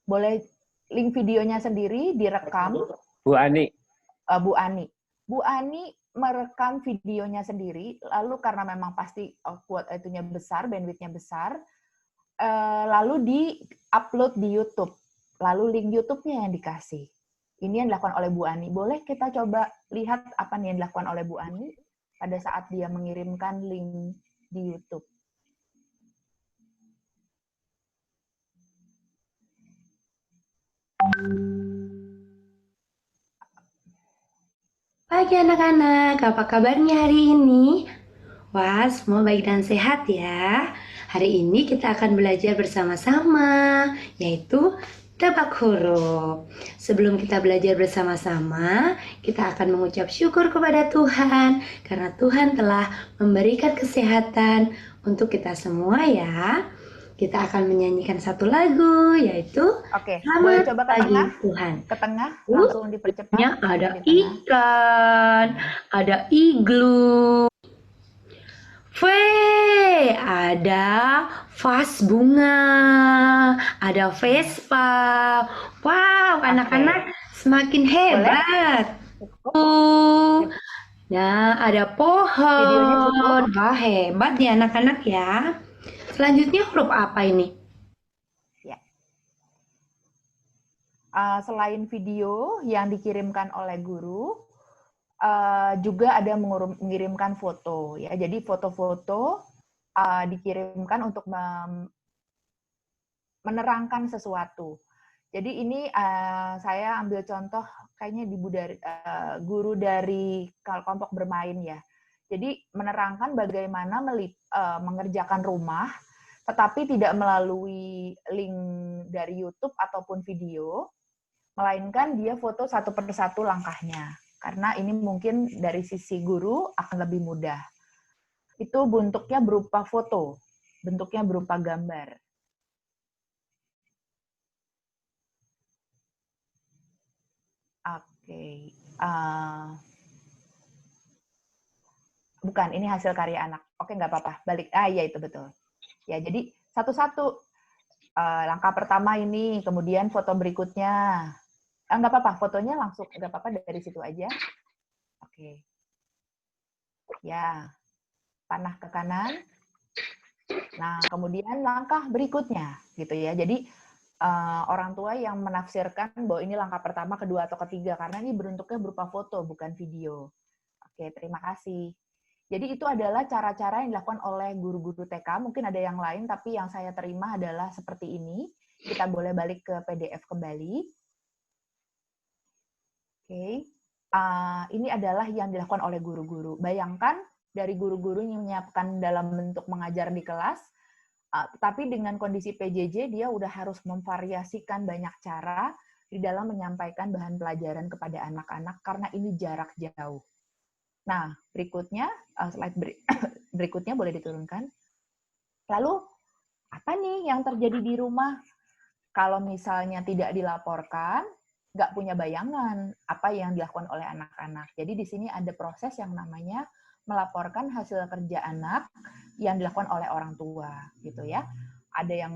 Boleh link videonya sendiri direkam. Bu Ani. Bu Ani. Bu Ani merekam videonya sendiri, lalu karena memang pasti itunya besar, bandwidth-nya besar, lalu di-upload di YouTube. Lalu link YouTube-nya yang dikasih. Ini yang dilakukan oleh Bu Ani. Boleh kita coba lihat apa nih yang dilakukan oleh Bu Ani pada saat dia mengirimkan link di YouTube. Pagi anak-anak, apa kabarnya hari ini? Wah, semua baik dan sehat ya. Hari ini kita akan belajar bersama-sama, yaitu tebak huruf. Sebelum kita belajar bersama-sama, kita akan mengucap syukur kepada Tuhan, karena Tuhan telah memberikan kesehatan untuk kita semua ya. Kita akan menyanyikan satu lagu, yaitu Oke, boleh Selamat coba ke Pagi tengah? Tuhan. Ke tengah, langsung dipercepat. Nya ada di tengah. ikan, ada iglu. V, ada vas bunga, ada Vespa. Wow, anak-anak semakin hebat. Nah, ada Videonya cukup. pohon. Wah, hebat ya anak-anak ya. Selanjutnya huruf apa ini? Selain video yang dikirimkan oleh guru, juga ada mengirimkan foto ya. Jadi foto-foto dikirimkan untuk menerangkan sesuatu. Jadi ini saya ambil contoh kayaknya guru dari kelompok bermain ya. Jadi menerangkan bagaimana mengerjakan rumah, tetapi tidak melalui link dari YouTube ataupun video, melainkan dia foto satu persatu langkahnya. Karena ini mungkin dari sisi guru akan lebih mudah. Itu bentuknya berupa foto, bentuknya berupa gambar. Oke. Bukan, ini hasil karya anak. Oke, nggak apa-apa. Balik. Iya itu betul. Ya, jadi satu-satu. Langkah pertama ini, kemudian foto berikutnya. Nggak apa-apa, fotonya langsung. Nggak apa-apa, dari situ aja. Oke. Ya, panah ke kanan. Nah, kemudian langkah berikutnya, gitu ya. Jadi, orang tua yang menafsirkan bahwa ini langkah pertama, kedua, atau ketiga, karena ini bentuknya berupa foto, bukan video. Oke, terima kasih. Jadi itu adalah cara-cara yang dilakukan oleh guru-guru TK. Mungkin ada yang lain, tapi yang saya terima adalah seperti ini. Kita boleh balik ke PDF kembali. Oke. Ini adalah yang dilakukan oleh guru-guru. Bayangkan dari guru-guru yang menyiapkan dalam bentuk mengajar di kelas, tetapi dengan kondisi PJJ dia udah harus memvariasikan banyak cara di dalam menyampaikan bahan pelajaran kepada anak-anak karena ini jarak jauh. Nah, berikutnya, slide berikutnya boleh diturunkan. Lalu, apa nih yang terjadi di rumah? Kalau misalnya tidak dilaporkan, nggak punya bayangan apa yang dilakukan oleh anak-anak. Jadi di sini ada proses yang namanya melaporkan hasil kerja anak yang dilakukan oleh orang tua, gitu ya. Ada yang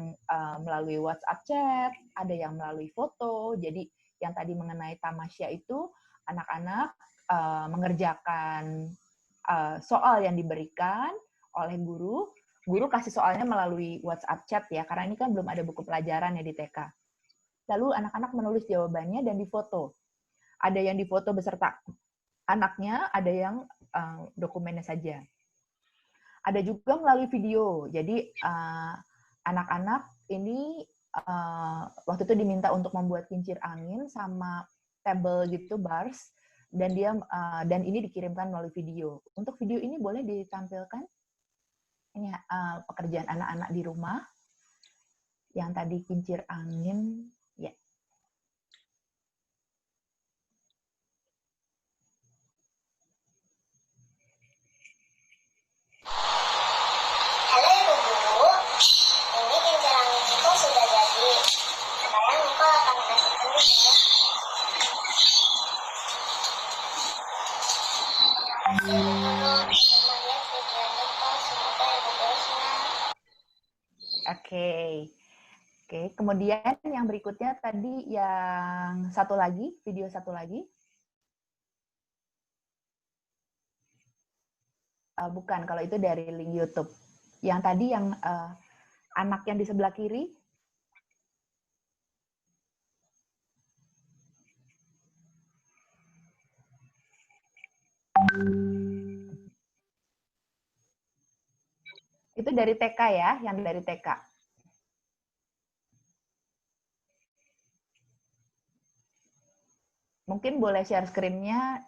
melalui WhatsApp chat, ada yang melalui foto. Jadi yang tadi mengenai tamasya itu anak-anak mengerjakan soal yang diberikan oleh guru. Guru kasih soalnya melalui WhatsApp chat ya, karena ini kan belum ada buku pelajaran ya di TK. Lalu anak-anak menulis jawabannya dan difoto. Ada yang difoto beserta anaknya, ada yang dokumennya saja. Ada juga melalui video. Jadi anak-anak ini waktu itu diminta untuk membuat kincir angin sama tabel gitu, bars, dan dan ini dikirimkan melalui video. Untuk video ini boleh ditampilkan. Ini pekerjaan anak-anak di rumah. Yang tadi kincir angin. Ya. Halo Ibu Guru, ini kincir angin kita sudah jadi. Sekarang Nicole akan kasih tunjuk ya. Terima kasih Ibu Guru, sudah melihat video Nicole, semoga Ibu Guru senang. Oke. Oke, kemudian yang berikutnya tadi yang satu lagi, video satu lagi. Bukan, kalau itu dari link YouTube. Yang tadi yang anak yang di sebelah kiri. Itu dari TK ya, yang dari TK. Mungkin boleh share screen-nya.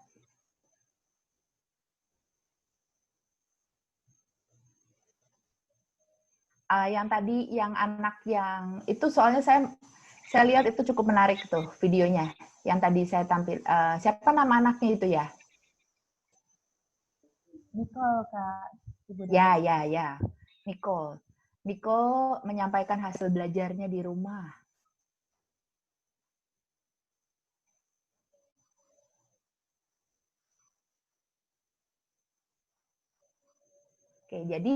Yang tadi yang anak yang itu soalnya saya lihat itu cukup menarik tuh videonya. Yang tadi saya tampil. Siapa nama anaknya itu ya? Nicole, Kak. Ibu Ya. Nicole. Nicole menyampaikan hasil belajarnya di rumah. Oke, jadi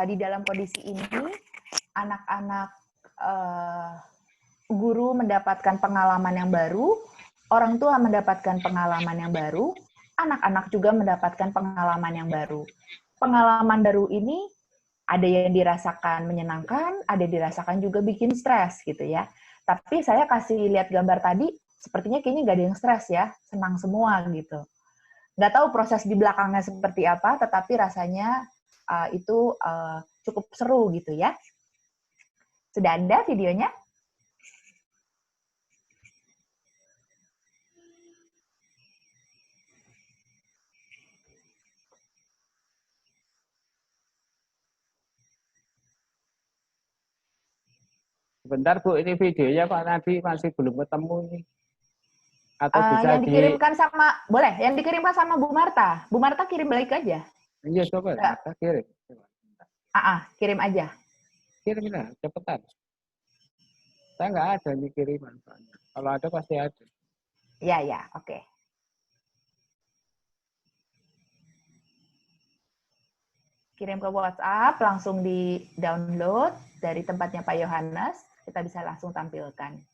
di dalam kondisi ini anak-anak guru mendapatkan pengalaman yang baru, orang tua mendapatkan pengalaman yang baru, anak-anak juga mendapatkan pengalaman yang baru. Pengalaman baru ini ada yang dirasakan menyenangkan, ada yang dirasakan juga bikin stres gitu ya. Tapi saya kasih lihat gambar tadi, sepertinya kayaknya nggak ada yang stres ya, senang semua gitu. Nggak tahu proses di belakangnya seperti apa, tetapi rasanya itu cukup seru gitu ya. Sudah ada videonya? Sebentar Bu, ini videonya Pak Nadi masih belum ketemu nih. Atau bisa yang dikirimkan sama, boleh, yang dikirimkan sama Bu Marta. Bu Marta kirim balik aja. Iya, coba, Marta kirim. Kirim aja. Kirim lah, cepetan. Saya nggak ada nih kiriman. Kalau ada pasti ada. Ya, oke. Kirim ke WhatsApp, langsung di-download dari tempatnya Pak Yohanes, kita bisa langsung tampilkan.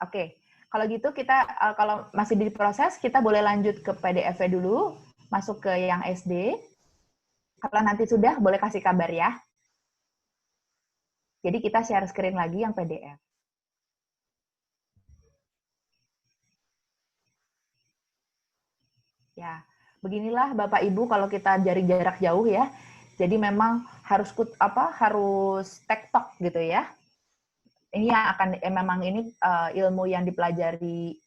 Oke, kalau gitu kita kalau masih diproses, kita boleh lanjut ke PDF-nya dulu, masuk ke yang SD. Kalau nanti sudah, boleh kasih kabar ya. Jadi kita share screen lagi yang PDF. Ya, beginilah Bapak Ibu kalau kita jarak jauh ya. Jadi memang harus harus tektok gitu ya. Ini yang akan memang ini ilmu yang dipelajari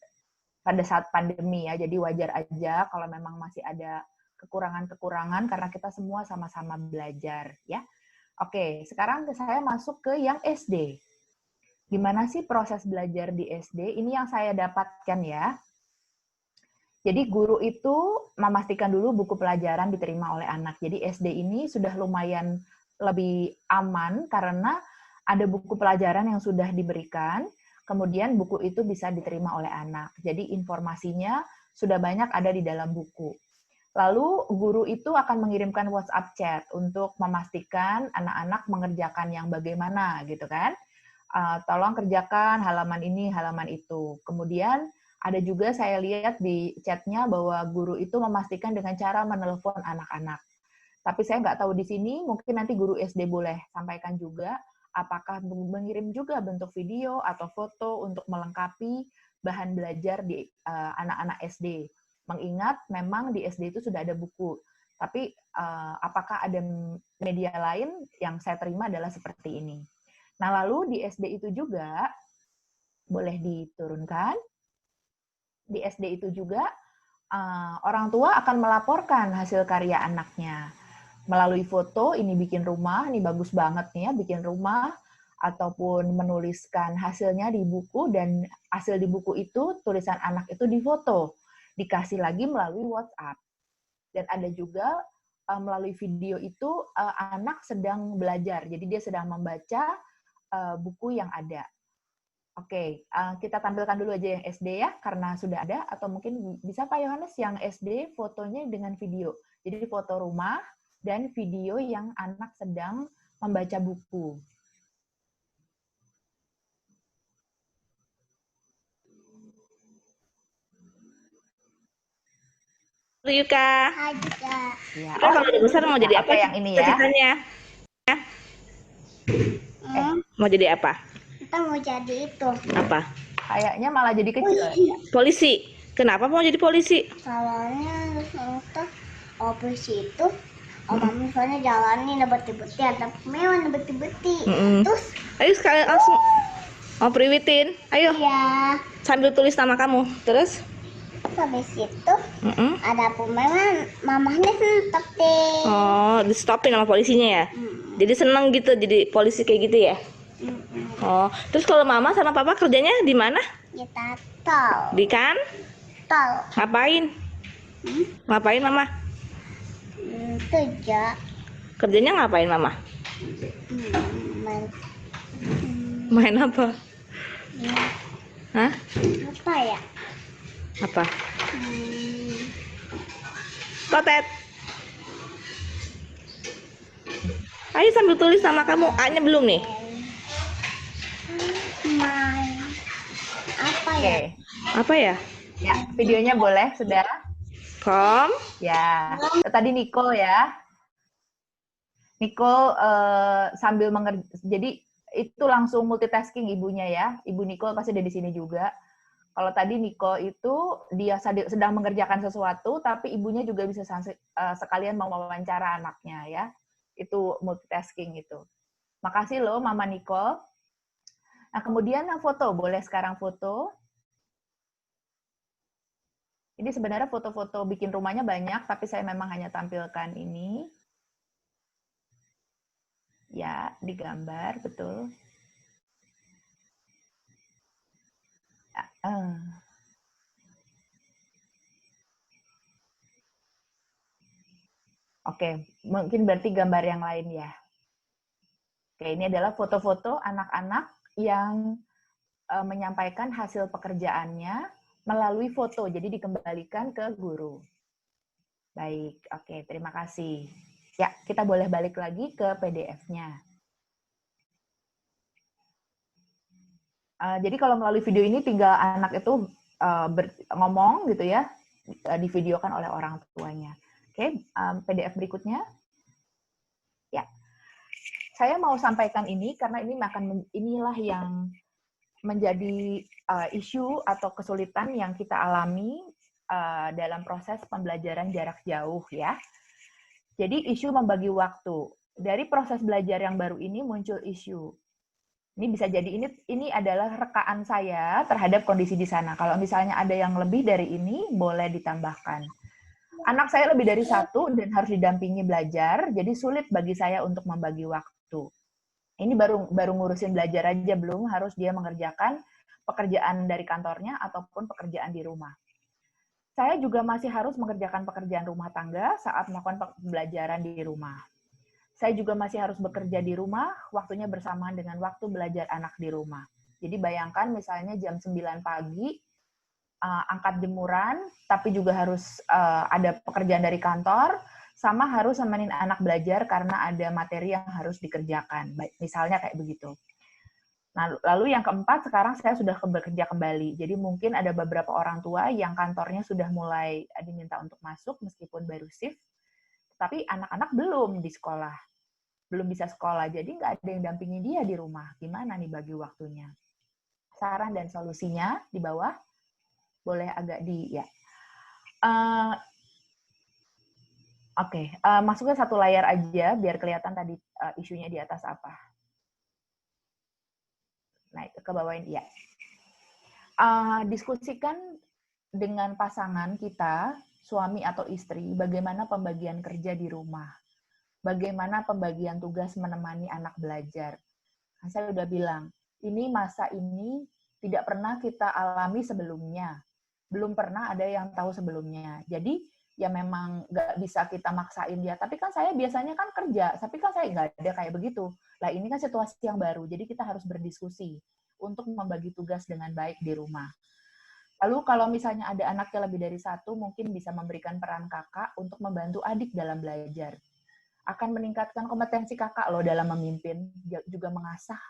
pada saat pandemi ya. Jadi wajar aja kalau memang masih ada kekurangan-kekurangan karena kita semua sama-sama belajar ya. Oke, sekarang saya masuk ke yang SD. Gimana sih proses belajar di SD? Ini yang saya dapatkan ya. Jadi guru itu memastikan dulu buku pelajaran diterima oleh anak. Jadi SD ini sudah lumayan lebih aman karena ada buku pelajaran yang sudah diberikan, kemudian buku itu bisa diterima oleh anak. Jadi informasinya sudah banyak ada di dalam buku. Lalu guru itu akan mengirimkan WhatsApp chat untuk memastikan anak-anak mengerjakan yang bagaimana gitu kan. Tolong kerjakan halaman ini, halaman itu. Kemudian ada juga saya lihat di chatnya bahwa guru itu memastikan dengan cara menelepon anak-anak. Tapi saya nggak tahu di sini, mungkin nanti guru SD boleh sampaikan juga, apakah mengirim juga bentuk video atau foto untuk melengkapi bahan belajar di anak-anak SD. Mengingat memang di SD itu sudah ada buku. Tapi apakah ada media lain yang saya terima adalah seperti ini. Nah lalu di SD itu juga, boleh diturunkan, di SD itu juga orang tua akan melaporkan hasil karya anaknya melalui foto. Ini bikin rumah, ini bagus banget nih ya bikin rumah, ataupun menuliskan hasilnya di buku, dan hasil di buku itu tulisan anak itu difoto, dikasih lagi melalui WhatsApp. Dan ada juga melalui video itu anak sedang belajar, jadi dia sedang membaca buku yang ada. Oke, kita tampilkan dulu aja yang SD ya, karena sudah ada, atau mungkin bisa Pak Yohanes yang SD fotonya dengan video. Jadi foto rumah dan video yang anak sedang membaca buku. Yuka. Hai juga. Ya. Kalau udah besar mau jadi apa yang ini ya? cita-citanya? Mau jadi apa? Kita mau jadi itu. Apa? Kayaknya malah jadi kecil. Polisi. Kenapa mau jadi polisi? Soalnya untuk polisi itu, misalnya jalan nih nebeti-beti, ada mewah nebeti-beti. Terus, Ayo sekalian langsung. Mau priwitin. Ayo. ya, Sambil tulis nama kamu. Terus? habis itu ada pemain mamahnya sentek deh. Oh, di stopin sama polisinya ya. Jadi seneng gitu jadi polisi kayak gitu ya. Oh, terus kalau mama sama papa kerjanya di mana? Kita tahu. Di kan? Tahu. Ngapain? Ngapain mama? Kerja. Kerjanya ngapain mama? Main. Main apa? Hah? Apa ya? Apa? Kotet. Ayo sambil tulis nama kamu. A-nya belum nih? Main. Apa ya? Oke. Apa ya? Ya, videonya boleh, sudah? Kom. Ya, tadi Nicole ya. Nicole sambil jadi itu langsung multitasking ibunya ya. Ibu Nicole pasti ada di sini juga. Kalau tadi Nicole itu dia sedang mengerjakan sesuatu, tapi ibunya juga bisa sekalian mewawancara anaknya ya. Itu multitasking itu. Makasih loh Mama Nicole. Nah kemudian foto, boleh sekarang foto. Ini sebenarnya foto-foto bikin rumahnya banyak, tapi saya memang hanya tampilkan ini. Ya, digambar, betul. Oke, mungkin berarti gambar yang lain ya. Oke, ini adalah foto-foto anak-anak yang menyampaikan hasil pekerjaannya melalui foto, jadi dikembalikan ke guru. Baik, oke, terima kasih. Ya, kita boleh balik lagi ke PDF-nya. Jadi kalau melalui video ini tinggal anak itu ngomong gitu ya, divideokan oleh orang tuanya. Oke, PDF berikutnya. Ya, saya mau sampaikan ini karena inilah yang menjadi isu atau kesulitan yang kita alami dalam proses pembelajaran jarak jauh ya. Jadi isu membagi waktu. Dari proses belajar yang baru ini muncul isu. Ini bisa jadi ini adalah rekaan saya terhadap kondisi di sana. Kalau misalnya ada yang lebih dari ini, boleh ditambahkan. Anak saya lebih dari 1 dan harus didampingi belajar, jadi sulit bagi saya untuk membagi waktu. Ini baru ngurusin belajar aja, belum harus dia mengerjakan pekerjaan dari kantornya ataupun pekerjaan di rumah. Saya juga masih harus mengerjakan pekerjaan rumah tangga saat melakukan pembelajaran di rumah. Saya juga masih harus bekerja di rumah, waktunya bersamaan dengan waktu belajar anak di rumah. Jadi bayangkan misalnya jam 9 pagi, angkat jemuran, tapi juga harus ada pekerjaan dari kantor, sama harus nemenin anak belajar karena ada materi yang harus dikerjakan. Misalnya kayak begitu. Nah, lalu yang keempat, sekarang saya sudah bekerja kembali. Jadi mungkin ada beberapa orang tua yang kantornya sudah mulai diminta untuk masuk, meskipun baru shift, tapi anak-anak belum di sekolah. Belum bisa sekolah, jadi nggak ada yang dampingi dia di rumah. Gimana nih bagi waktunya? Saran dan solusinya di bawah, boleh agak di, ya. Oke, masuknya satu layar aja, biar kelihatan tadi isunya di atas apa. Naik ke bawahin, ya. Diskusikan dengan pasangan kita, suami atau istri, bagaimana pembagian kerja di rumah. Bagaimana pembagian tugas menemani anak belajar. Nah, saya udah bilang, ini masa ini tidak pernah kita alami sebelumnya. Belum pernah ada yang tahu sebelumnya. Jadi, ya memang nggak bisa kita maksain dia. Tapi kan saya biasanya kan kerja, tapi kan saya nggak ada kayak begitu. Nah, ini kan situasi yang baru, jadi kita harus berdiskusi untuk membagi tugas dengan baik di rumah. Lalu kalau misalnya ada anaknya lebih dari 1, mungkin bisa memberikan peran kakak untuk membantu adik dalam belajar. Akan meningkatkan kompetensi kakak loh dalam memimpin, juga mengasah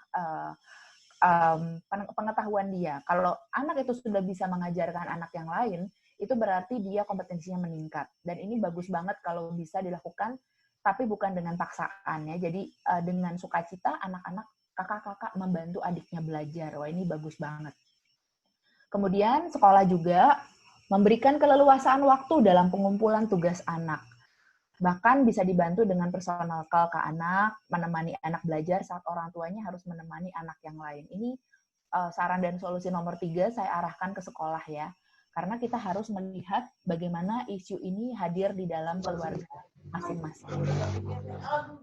pengetahuan dia. Kalau anak itu sudah bisa mengajarkan anak yang lain, itu berarti dia kompetensinya meningkat. Dan ini bagus banget kalau bisa dilakukan, tapi bukan dengan paksaan ya. Jadi dengan sukacita anak-anak, kakak-kakak membantu adiknya belajar. Wah, ini bagus banget. Kemudian sekolah juga memberikan keleluasaan waktu dalam pengumpulan tugas anak. Bahkan bisa dibantu dengan personal call ke anak, menemani anak belajar saat orang tuanya harus menemani anak yang lain. Ini saran dan solusi nomor 3 saya arahkan ke sekolah ya. Karena kita harus melihat bagaimana isu ini hadir di dalam keluarga masing-masing.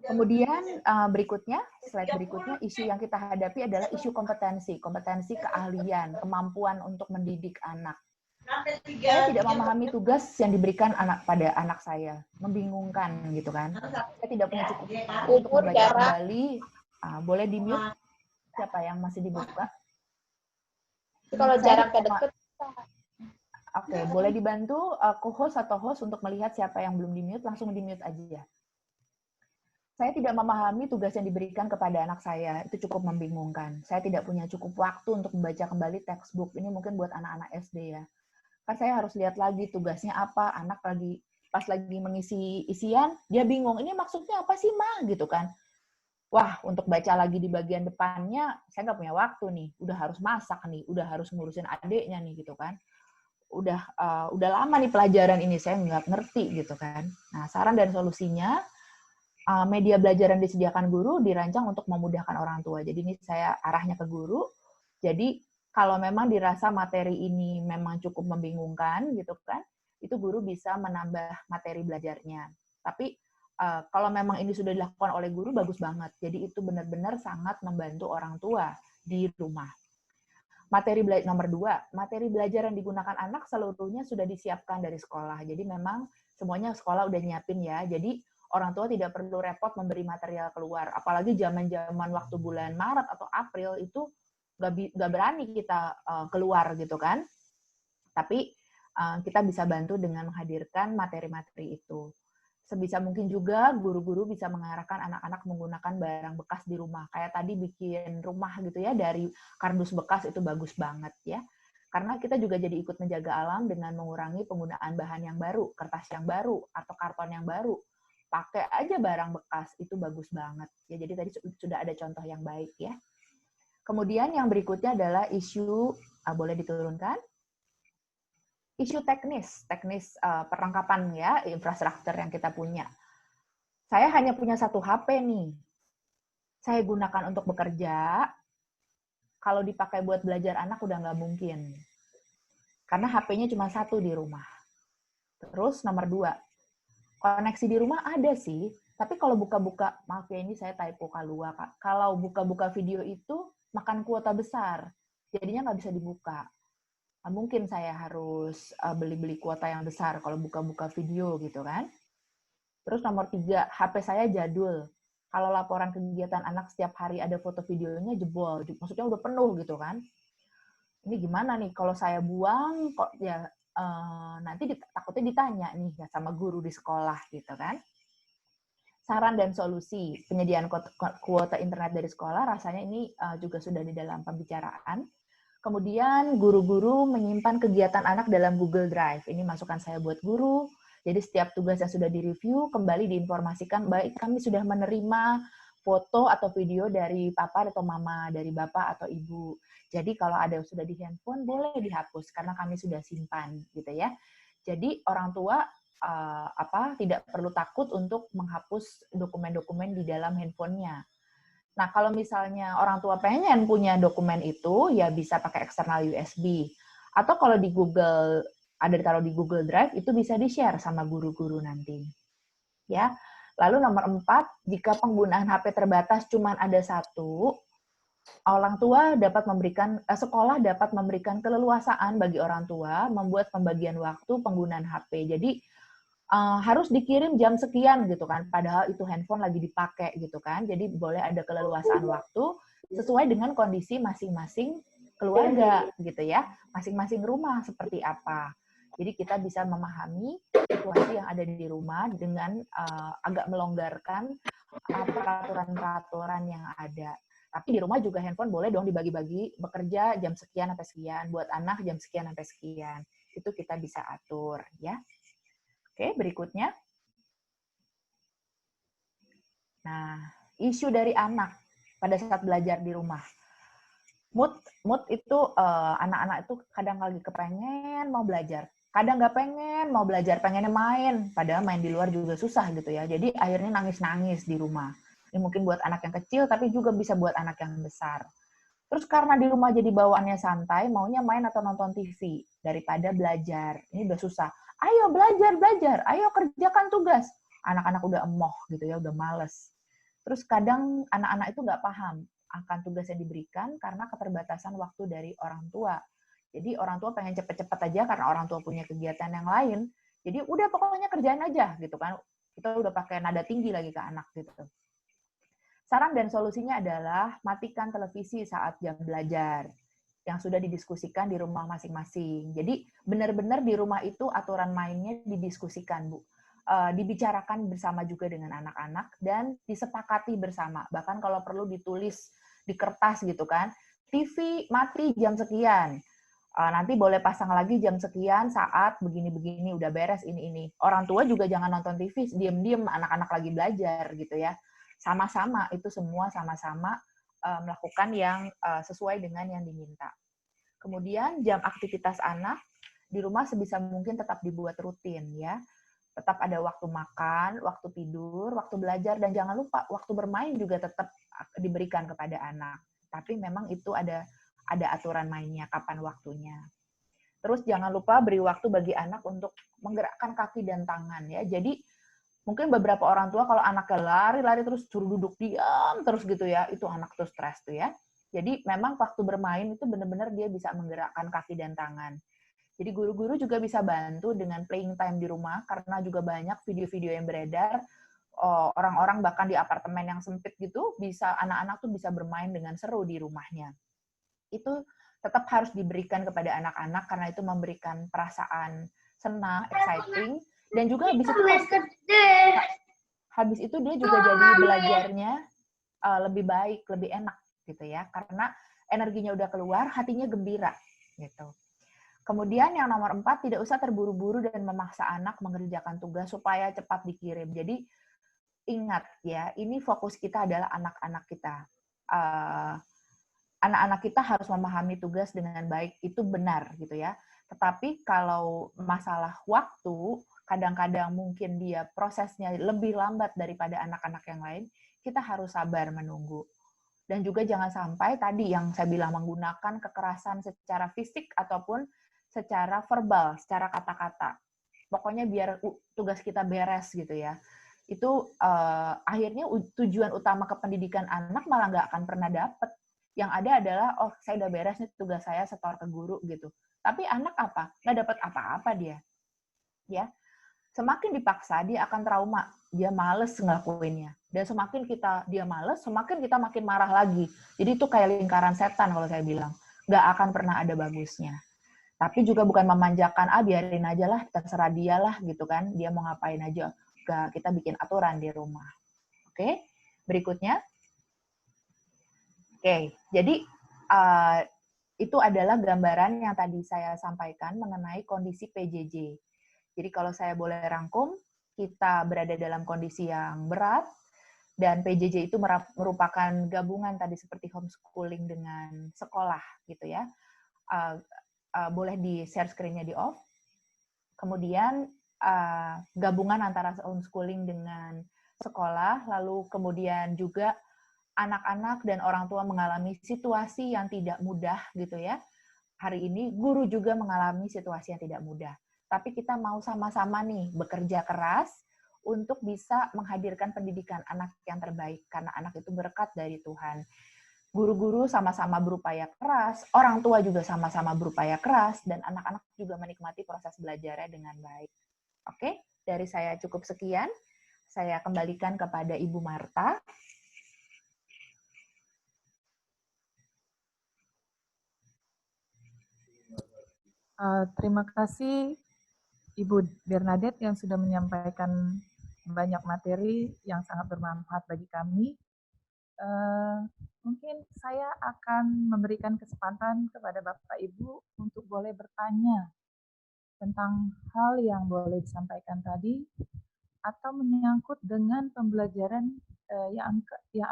Kemudian berikutnya, slide berikutnya, isu yang kita hadapi adalah isu kompetensi keahlian, kemampuan untuk mendidik anak. Saya tidak memahami tugas yang diberikan pada anak saya, membingungkan gitu kan. Saya tidak punya cukup waktu untuk membaca kembali. Boleh di-mute? Siapa yang masih dibuka? Kalau jaraknya dekat. Oke, boleh dibantu co-host atau host untuk melihat siapa yang belum di-mute, langsung di-mute aja. Saya tidak memahami tugas yang diberikan kepada anak saya, itu cukup membingungkan. Saya tidak punya cukup waktu untuk membaca kembali textbook. Ini mungkin buat anak-anak SD ya. Kan saya harus lihat lagi tugasnya apa, anak pas lagi mengisi isian, dia bingung, ini maksudnya apa sih, Ma? Gitu kan. Wah, untuk baca lagi di bagian depannya, saya nggak punya waktu nih, udah harus masak nih, udah harus ngurusin adiknya nih, gitu kan. Udah lama nih pelajaran ini, saya nggak ngerti, gitu kan. Nah, saran dan solusinya, media belajar yang disediakan guru dirancang untuk memudahkan orang tua. Jadi ini saya arahnya ke guru, jadi kalau memang dirasa materi ini memang cukup membingungkan gitu kan, itu guru bisa menambah materi belajarnya. Tapi kalau memang ini sudah dilakukan oleh guru, bagus banget. Jadi itu benar-benar sangat membantu orang tua di rumah. Nomor 2, materi belajar yang digunakan anak seluruhnya sudah disiapkan dari sekolah. Jadi memang semuanya sekolah udah nyiapin ya. Jadi orang tua tidak perlu repot memberi material keluar. Apalagi zaman-zaman waktu bulan Maret atau April itu nggak berani kita keluar gitu kan. Tapi kita bisa bantu dengan menghadirkan materi-materi itu. Sebisa mungkin juga guru-guru bisa mengarahkan anak-anak menggunakan barang bekas di rumah. Kayak tadi bikin rumah gitu ya dari kardus bekas, itu bagus banget ya. Karena kita juga jadi ikut menjaga alam dengan mengurangi penggunaan bahan yang baru, kertas yang baru, atau karton yang baru. Pakai aja barang bekas, itu bagus banget. Ya, jadi tadi sudah ada contoh yang baik ya. Kemudian yang berikutnya adalah isu, boleh diturunkan? Isu teknis perlengkapan ya, infrastruktur yang kita punya. Saya hanya punya satu HP nih. Saya gunakan untuk bekerja, kalau dipakai buat belajar anak udah nggak mungkin. Karena HP-nya cuma satu di rumah. Terus nomor 2, koneksi di rumah ada sih, tapi kalau buka-buka, maaf ya ini saya typo kalua, Kak. Kalau buka-buka video itu makan kuota besar, jadinya nggak bisa dibuka. Mungkin saya harus beli-beli kuota yang besar kalau buka-buka video gitu kan. Terus nomor 3, HP saya jadul. Kalau laporan kegiatan anak setiap hari ada foto videonya jebol, maksudnya udah penuh gitu kan. Ini gimana nih kalau saya buang kok ya nanti takutnya ditanya nih ya sama guru di sekolah gitu kan. Saran dan solusi penyediaan kuota internet dari sekolah rasanya ini juga sudah di dalam pembicaraan. Kemudian guru-guru menyimpan kegiatan anak dalam Google Drive. Ini masukan saya buat guru. Jadi setiap tugas yang sudah direview kembali diinformasikan baik kami sudah menerima foto atau video dari papa atau mama, dari bapak atau ibu. Jadi kalau ada yang sudah di handphone boleh dihapus karena kami sudah simpan gitu ya. Jadi orang tua tidak perlu takut untuk menghapus dokumen-dokumen di dalam handphonenya. Nah, kalau misalnya orang tua pengen punya dokumen itu, ya bisa pakai eksternal USB. Atau kalau di Google, ada ditaruh di Google Drive, itu bisa di-share sama guru-guru nanti. Ya. Lalu nomor 4, jika penggunaan HP terbatas cuma ada satu, orang tua dapat sekolah dapat memberikan keleluasaan bagi orang tua membuat pembagian waktu penggunaan HP. Jadi, harus dikirim jam sekian gitu kan, padahal itu handphone lagi dipakai gitu kan, jadi boleh ada keleluasaan waktu sesuai dengan kondisi masing-masing keluarga gitu ya, masing-masing rumah seperti apa. Jadi kita bisa memahami situasi yang ada di rumah dengan agak melonggarkan peraturan-peraturan yang ada. Tapi di rumah juga handphone boleh dong dibagi-bagi, bekerja jam sekian sampai sekian, buat anak jam sekian sampai sekian. Itu kita bisa atur ya. Oke, berikutnya. Nah, isu dari anak pada saat belajar di rumah. Mood itu anak-anak itu kadang lagi kepengen mau belajar, kadang nggak pengen mau belajar, pengennya main, padahal main di luar juga susah gitu ya. Jadi akhirnya nangis-nangis di rumah. Ini mungkin buat anak yang kecil, tapi juga bisa buat anak yang besar. Terus karena di rumah jadi bawaannya santai, maunya main atau nonton TV daripada belajar. Ini udah susah. Ayo belajar, ayo kerjakan tugas. Anak-anak udah emoh gitu ya, udah males. Terus kadang anak-anak itu nggak paham akan tugas yang diberikan karena keterbatasan waktu dari orang tua. Jadi orang tua pengen cepet-cepet aja karena orang tua punya kegiatan yang lain. Jadi udah pokoknya kerjain aja gitu kan. Kita udah pakai nada tinggi lagi ke anak gitu. Saran dan solusinya adalah matikan televisi saat jam belajar yang sudah didiskusikan di rumah masing-masing. Jadi benar-benar di rumah itu aturan mainnya didiskusikan, Bu. Dibicarakan bersama juga dengan anak-anak dan disepakati bersama. Bahkan kalau perlu ditulis di kertas gitu kan. TV mati jam sekian. Nanti boleh pasang lagi jam sekian saat begini-begini udah beres ini. Orang tua juga jangan nonton TV, diam-diam anak-anak lagi belajar gitu ya. Sama-sama itu semua sama-sama melakukan yang sesuai dengan yang diminta. Kemudian jam aktivitas anak di rumah sebisa mungkin tetap dibuat rutin ya. Tetap ada waktu makan, waktu tidur, waktu belajar, dan jangan lupa waktu bermain juga tetap diberikan kepada anak. Tapi memang itu ada aturan mainnya, kapan waktunya. Terus jangan lupa beri waktu bagi anak untuk menggerakkan kaki dan tangan ya. Jadi mungkin beberapa orang tua kalau anaknya lari-lari terus suruh duduk diam terus gitu ya, itu anak tuh stres tuh ya. Jadi memang waktu bermain itu benar-benar dia bisa menggerakkan kaki dan tangan. Jadi guru-guru juga bisa bantu dengan playing time di rumah karena juga banyak video-video yang beredar. Orang-orang bahkan di apartemen yang sempit gitu bisa anak-anak tuh bisa bermain dengan seru di rumahnya. Itu tetap harus diberikan kepada anak-anak karena itu memberikan perasaan senang, exciting. Dan juga habis itu dia juga jadi belajarnya lebih baik, lebih enak gitu ya. Karena energinya udah keluar, hatinya gembira gitu. Kemudian yang nomor 4, tidak usah terburu-buru dan memaksa anak mengerjakan tugas supaya cepat dikirim. Jadi ingat ya, ini fokus kita adalah anak-anak kita. Anak-anak kita harus memahami tugas dengan baik, itu benar gitu ya. Tetapi kalau masalah waktu, kadang-kadang mungkin dia prosesnya lebih lambat daripada anak-anak yang lain, kita harus sabar menunggu. Dan juga jangan sampai tadi yang saya bilang menggunakan kekerasan secara fisik ataupun secara verbal, secara kata-kata. Pokoknya biar tugas kita beres gitu ya. Itu akhirnya tujuan utama kependidikan anak malah nggak akan pernah dapet. Yang ada adalah, oh saya udah beres nih tugas saya setor ke guru gitu. Tapi anak apa? Nggak dapat apa-apa dia. Ya, semakin dipaksa dia akan trauma, dia males ngelakuinnya. Dan semakin dia males, semakin kita makin marah lagi. Jadi itu kayak lingkaran setan kalau saya bilang. Nggak akan pernah ada bagusnya. Tapi juga bukan memanjakan, biarin aja lah, terserah dia lah gitu kan. Dia mau ngapain aja. Kita bikin aturan di rumah. Oke, berikutnya. Oke, jadi itu adalah gambaran yang tadi saya sampaikan mengenai kondisi PJJ. Jadi kalau saya boleh rangkum, kita berada dalam kondisi yang berat, dan PJJ itu merupakan gabungan tadi seperti homeschooling dengan sekolah, gitu ya. Boleh di-share screen-nya di off. Kemudian gabungan antara homeschooling dengan sekolah, lalu kemudian juga anak-anak dan orang tua mengalami situasi yang tidak mudah, gitu ya. Hari ini guru juga mengalami situasi yang tidak mudah. Tapi kita mau sama-sama nih bekerja keras untuk bisa menghadirkan pendidikan anak yang terbaik, karena anak itu berkat dari Tuhan. Guru-guru sama-sama berupaya keras, orang tua juga sama-sama berupaya keras, dan anak-anak juga menikmati proses belajarnya dengan baik. Oke, dari saya cukup sekian. Saya kembalikan kepada Ibu Marta. Terima kasih Ibu Bernadette yang sudah menyampaikan banyak materi yang sangat bermanfaat bagi kami. Mungkin saya akan memberikan kesempatan kepada Bapak Ibu untuk boleh bertanya tentang hal yang boleh disampaikan tadi atau menyangkut dengan pembelajaran yang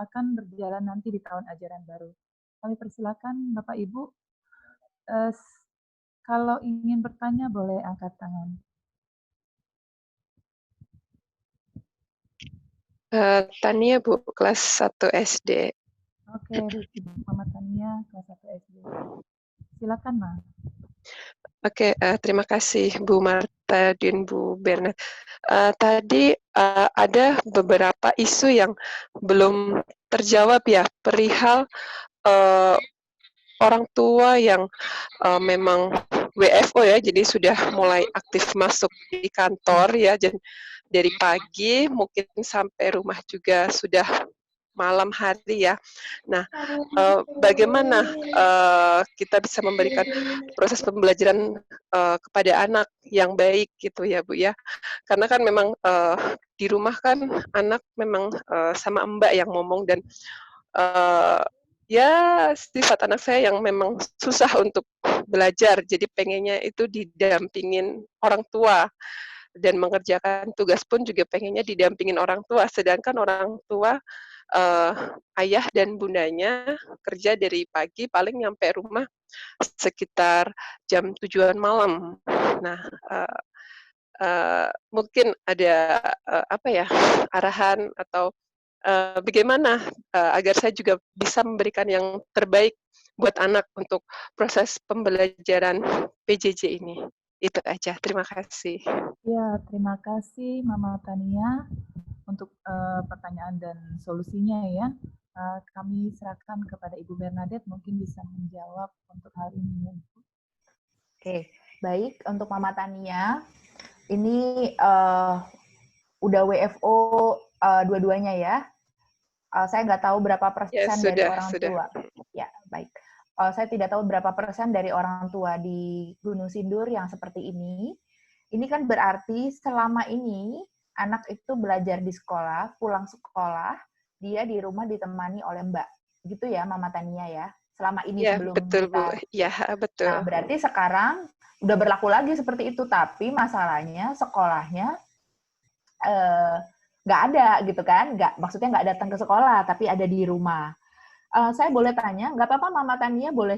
akan berjalan nanti di tahun ajaran baru. Kami persilakan Bapak Ibu, kalau ingin bertanya boleh angkat tangan. Tania Bu, kelas 1 SD. Oke, Mama Tania, kelas 1 SD. Silakan, Ma. Oke, terima kasih Bu Marta dan Bu Berna. Tadi ada beberapa isu yang belum terjawab ya, perihal orang tua yang memang WFO ya, jadi sudah mulai aktif masuk di kantor ya, dan dari pagi mungkin sampai rumah juga sudah malam hari ya. Nah, bagaimana kita bisa memberikan proses pembelajaran kepada anak yang baik gitu ya Bu ya. Karena kan memang di rumah kan anak memang sama Mbak yang ngomong, dan ya sifat anak saya yang memang susah untuk belajar, jadi pengennya itu didampingin orang tua, dan mengerjakan tugas pun juga pengennya didampingin orang tua, sedangkan orang tua ayah dan bundanya kerja dari pagi, paling nyampe rumah sekitar jam 7-an malam. Nah, mungkin ada apa ya, arahan atau bagaimana agar saya juga bisa memberikan yang terbaik buat anak untuk proses pembelajaran PJJ ini. Itu aja, terima kasih. Ya, terima kasih Mama Tania untuk pertanyaan dan solusinya ya. Kami serahkan kepada Ibu Bernadette, mungkin bisa menjawab untuk hal ini. Oke, baik. Untuk Mama Tania, ini udah WFO dua-duanya ya. Saya nggak tahu berapa persen ya, dari orang tua. Ya, baik. Saya tidak tahu berapa persen dari orang tua di Gunung Sindur yang seperti ini. Ini kan berarti selama ini anak itu belajar di sekolah, pulang sekolah, dia di rumah ditemani oleh Mbak. Gitu ya, Mama Tania ya. Selama ini ya, sebelum betul, kita. Bu. Ya, betul. Nah, berarti sekarang udah berlaku lagi seperti itu, tapi masalahnya sekolahnya nggak ada gitu kan, maksudnya nggak datang ke sekolah, tapi ada di rumah. Saya boleh tanya, nggak apa-apa Mama Tania boleh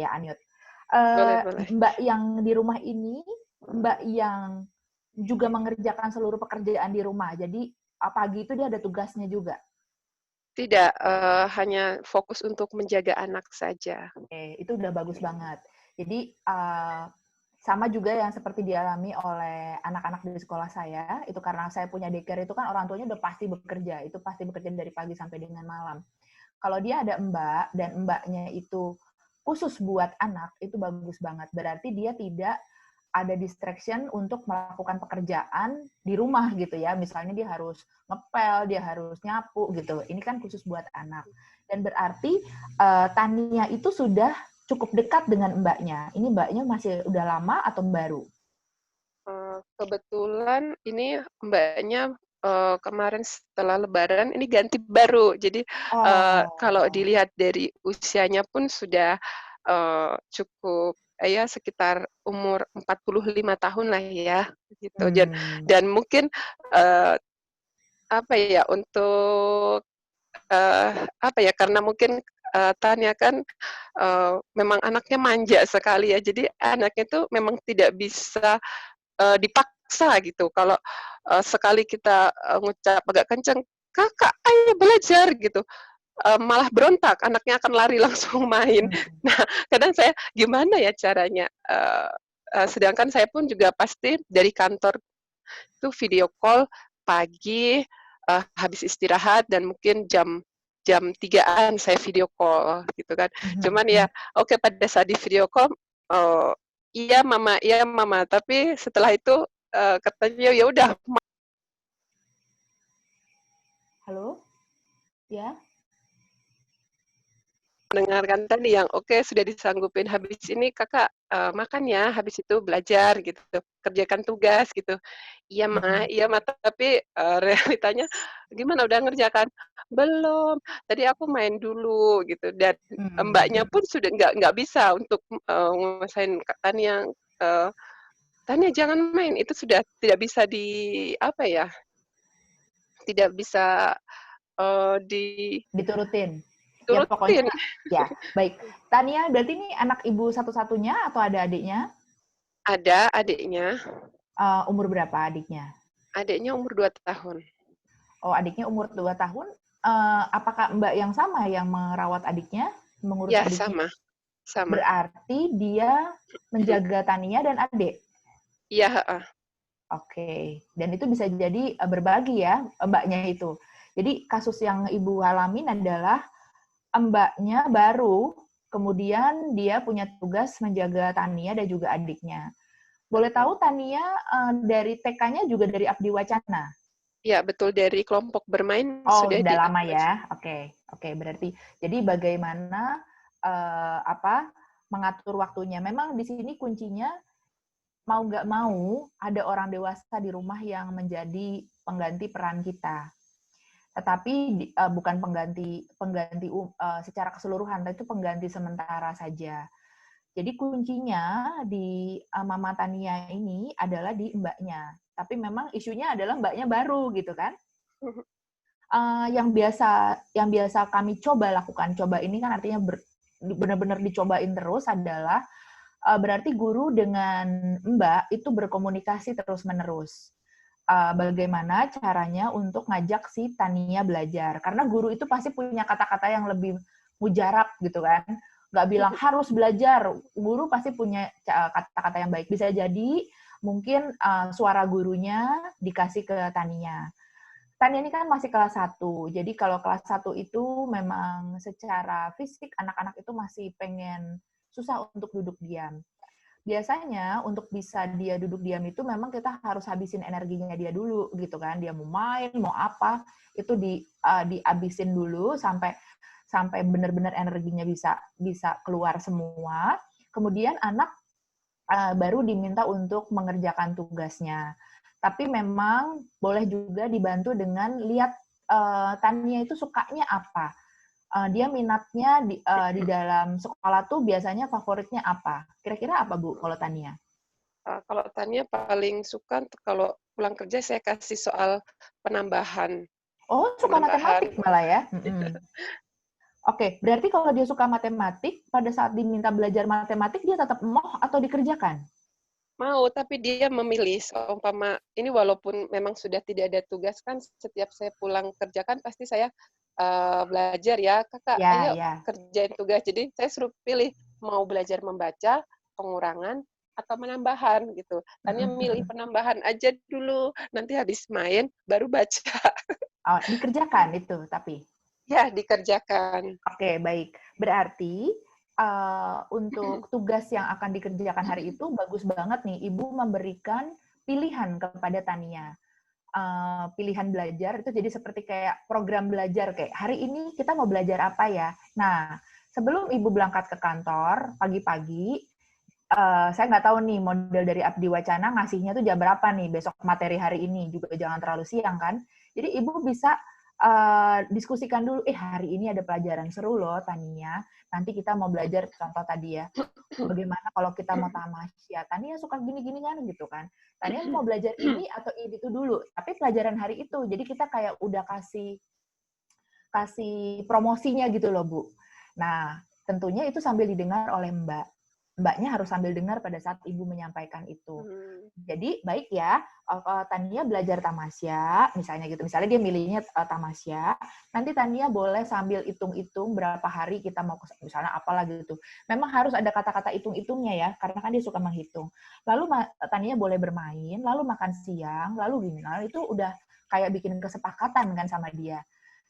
unmute. Boleh. Mbak yang di rumah ini, Mbak yang juga mengerjakan seluruh pekerjaan di rumah. Jadi pagi itu dia ada tugasnya juga. Tidak, hanya fokus untuk menjaga anak saja. Oke, itu udah bagus banget. Jadi sama juga yang seperti dialami oleh anak-anak di sekolah saya, itu karena saya punya daycare itu kan orang tuanya udah pasti bekerja, itu pasti bekerja dari pagi sampai dengan malam. Kalau dia ada mbak, dan mbaknya itu khusus buat anak, itu bagus banget. Berarti dia tidak ada distraction untuk melakukan pekerjaan di rumah gitu ya. Misalnya dia harus ngepel, dia harus nyapu gitu. Ini kan khusus buat anak. Dan berarti Tania itu sudah cukup dekat dengan mbaknya. Ini mbaknya masih udah lama atau baru? Kebetulan ini mbaknya kemarin setelah Lebaran ini ganti baru. Jadi kalau dilihat dari usianya pun sudah cukup ya sekitar umur 45 tahun lah ya gitu. Dan mungkin apa ya untuk apa ya karena mungkin Tania kan memang anaknya manja sekali ya. Jadi anaknya itu memang tidak bisa dipaksa gitu. Kalau sekali kita ngucap agak kenceng, kakak ayo belajar gitu, malah berontak, anaknya akan lari langsung main. Nah, kadang saya gimana ya caranya? Sedangkan saya pun juga pasti dari kantor itu video call pagi, habis istirahat dan mungkin jam 3-an saya video call gitu kan. Cuman ya oke pada saat di video call iya mama, tapi setelah itu katanya ya udah. Halo? Ya? Mendengarkan tadi yang oke sudah disanggupin, habis ini kakak makan ya, habis itu belajar gitu, kerjakan tugas gitu. Iya ma, tapi realitanya gimana udah ngerjakan? Belum, tadi aku main dulu gitu. Dan mbaknya pun sudah nggak bisa untuk nguasain Tania, Tania jangan main, itu sudah tidak bisa apa ya, tidak bisa diturutin. Ya turutin. pokoknya ya baik. Tania berarti ini anak ibu satu-satunya atau ada adiknya? Ada adiknya. Umur berapa adiknya? Adiknya umur 2 tahun. Oh, adiknya umur 2 tahun. Apakah mbak yang sama yang merawat adiknya, mengurus Ya, adiknya? sama. Berarti dia menjaga Tania dan adik? Iya, Oke. Dan itu bisa jadi berbagi ya mbaknya itu. Jadi kasus yang ibu alamin adalah mbaknya baru, kemudian dia punya tugas menjaga Tania dan juga adiknya. Boleh tahu Tania dari TK-nya juga dari Abdi Wacana? Ya, betul, dari kelompok bermain sudah di lama ya. Oke, berarti jadi bagaimana mengatur waktunya. Memang di sini kuncinya mau nggak mau ada orang dewasa di rumah yang menjadi pengganti peran kita. Tetapi bukan pengganti secara keseluruhan, tapi itu pengganti sementara saja. Jadi kuncinya di Mama Tania ini adalah di mbaknya. Tapi memang isunya adalah mbaknya baru gitu kan. Yang biasa kami coba ini kan artinya benar-benar dicobain terus adalah berarti guru dengan mbak itu berkomunikasi terus-menerus. Bagaimana caranya untuk ngajak si Tania belajar. Karena guru itu pasti punya kata-kata yang lebih mujarab gitu kan. Nggak bilang harus belajar. Guru pasti punya kata-kata yang baik. Bisa jadi mungkin suara gurunya dikasih ke Tania. Tania ini kan masih kelas 1. Jadi kalau kelas 1 itu memang secara fisik anak-anak itu masih pengen susah untuk duduk diam. Biasanya untuk bisa dia duduk diam itu memang kita harus habisin energinya dia dulu gitu kan. Dia mau main, mau apa, itu dihabisin dulu sampai benar-benar energinya bisa keluar semua. Kemudian anak baru diminta untuk mengerjakan tugasnya. Tapi memang boleh juga dibantu dengan lihat Tania itu sukanya apa. Dia minatnya di dalam sekolah tuh biasanya favoritnya apa? Kira-kira apa, Bu, kalau Tania? Kalau Tania paling suka kalau pulang kerja saya kasih soal penambahan. Oh, suka matematik malah ya? Oke, berarti kalau dia suka matematik, pada saat diminta belajar matematik, dia tetap emoh atau dikerjakan? Mau, tapi dia memilih. Seumpama ini walaupun memang sudah tidak ada tugas kan, setiap saya pulang kerja kan pasti saya belajar ya, kakak, Ya, ayo ya. kerjain tugas. Jadi saya suruh pilih mau belajar membaca, pengurangan, atau penambahan gitu. Tania milih penambahan aja dulu, nanti habis main baru baca. Oh, dikerjakan itu, tapi. Ya, dikerjakan. Oke, baik. Berarti untuk tugas yang akan dikerjakan hari itu bagus banget nih, Ibu memberikan pilihan kepada Tania. Pilihan belajar itu jadi seperti kayak program belajar, kayak hari ini kita mau belajar apa ya. Nah, sebelum Ibu berangkat ke kantor pagi-pagi, saya nggak tahu nih model dari Abdi Wacana ngasihnya tuh jam berapa nih besok materi hari ini, juga jangan terlalu siang kan. Jadi Ibu bisa diskusikan dulu, hari ini ada pelajaran seru loh Tania, nanti kita mau belajar contoh tadi ya, bagaimana kalau kita mau tamasya, Tania suka gini-gini kan gitu kan, Tania mau belajar ini atau ini itu dulu, tapi pelajaran hari itu, jadi kita kayak udah kasih promosinya gitu loh Bu. Nah, tentunya itu sambil didengar oleh Mbaknya harus sambil dengar pada saat Ibu menyampaikan itu. Jadi baik ya, Tania belajar tamasya, misalnya gitu. Misalnya dia milihnya tamasya, nanti Tania boleh sambil hitung-hitung berapa hari kita mau ke misalnya apalah gitu. Memang harus ada kata-kata hitung-hitungnya ya, karena kan dia suka menghitung. Lalu Tania boleh bermain, lalu makan siang, lalu gini. Lalu itu udah kayak bikin kesepakatan kan sama dia.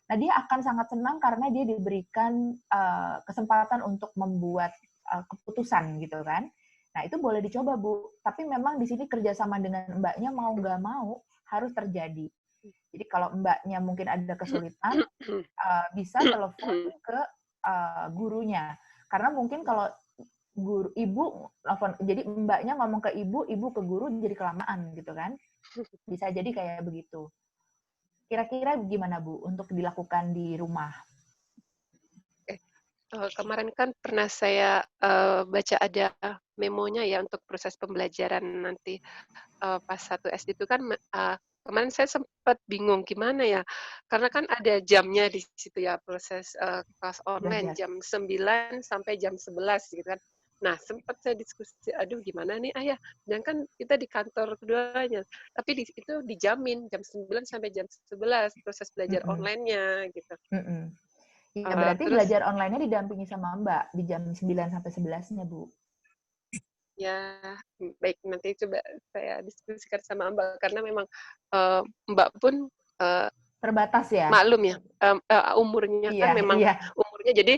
Nah, dia akan sangat senang karena dia diberikan kesempatan untuk membuat keputusan gitu kan. Nah, itu boleh dicoba, Bu. Tapi memang di sini kerjasama dengan Mbaknya mau nggak mau harus terjadi. Jadi kalau Mbaknya mungkin ada kesulitan, bisa telepon ke gurunya. Karena mungkin kalau guru Ibu telepon, jadi Mbaknya ngomong ke Ibu, Ibu ke guru jadi kelamaan gitu kan. Bisa jadi kayak begitu. Kira-kira gimana, Bu, untuk dilakukan di rumah? Kemarin kan pernah saya baca ada memonya ya untuk proses pembelajaran nanti pas 1 SD itu kan kemarin saya sempat bingung gimana ya, karena kan ada jamnya di situ ya proses kelas online jam 9 sampai jam 11 gitu kan. Nah, sempat saya diskusi, aduh gimana nih ayah, dan kan kita di kantor keduanya, tapi itu dijamin jam 9 sampai jam 11 proses belajar online-nya gitu. Ya, berarti Terus, belajar online-nya didampingi sama Mbak di jam 9 sampai 11-nya, Bu. Ya, baik. Nanti coba saya diskusikan sama Mbak, karena memang Mbak pun terbatas ya? Maklum ya, umurnya kan memang umurnya jadi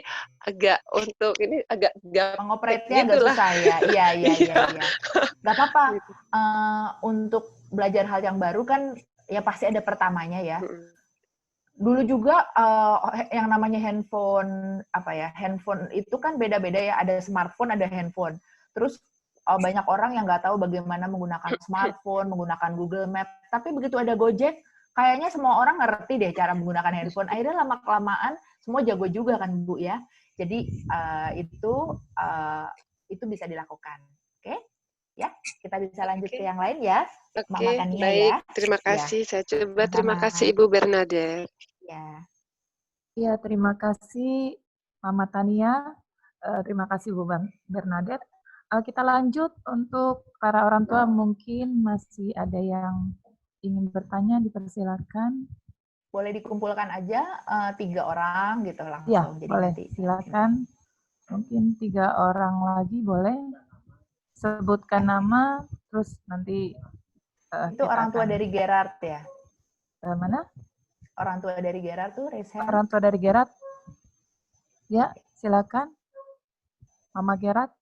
agak untuk ini agak mengoperasinya agak susah ya. Iya. Gak apa-apa. Untuk belajar hal yang baru kan ya pasti ada pertamanya ya. Dulu juga yang namanya handphone handphone itu kan beda-beda ya, ada smartphone, ada handphone. Terus banyak orang yang nggak tahu bagaimana menggunakan smartphone, menggunakan Google Map. Tapi begitu ada Gojek, kayaknya semua orang ngerti deh cara menggunakan handphone. Akhirnya lama-kelamaan semua jago juga kan Bu ya. Jadi itu bisa dilakukan. Oke? Ya, kita bisa lanjut ke yang lain ya. Oke, baik. Terima kasih. Saya coba. Terima kasih Ibu Bernadette. Ya, terima kasih Mama Tania. Terima kasih Bu Bernadette. Kita lanjut untuk para orang tua, mungkin masih ada yang ingin bertanya, dipersilakan. Boleh dikumpulkan aja 3 orang gitu langsung. Ya, jadi boleh. Nanti. Silakan. Mungkin 3 orang lagi boleh. Sebutkan nama, terus nanti itu orang tua dari Gerard ya? Mana? Orang tua dari Gerard tuh, Reza. Orang tua dari Gerard. Ya, silakan. Mama Gerard.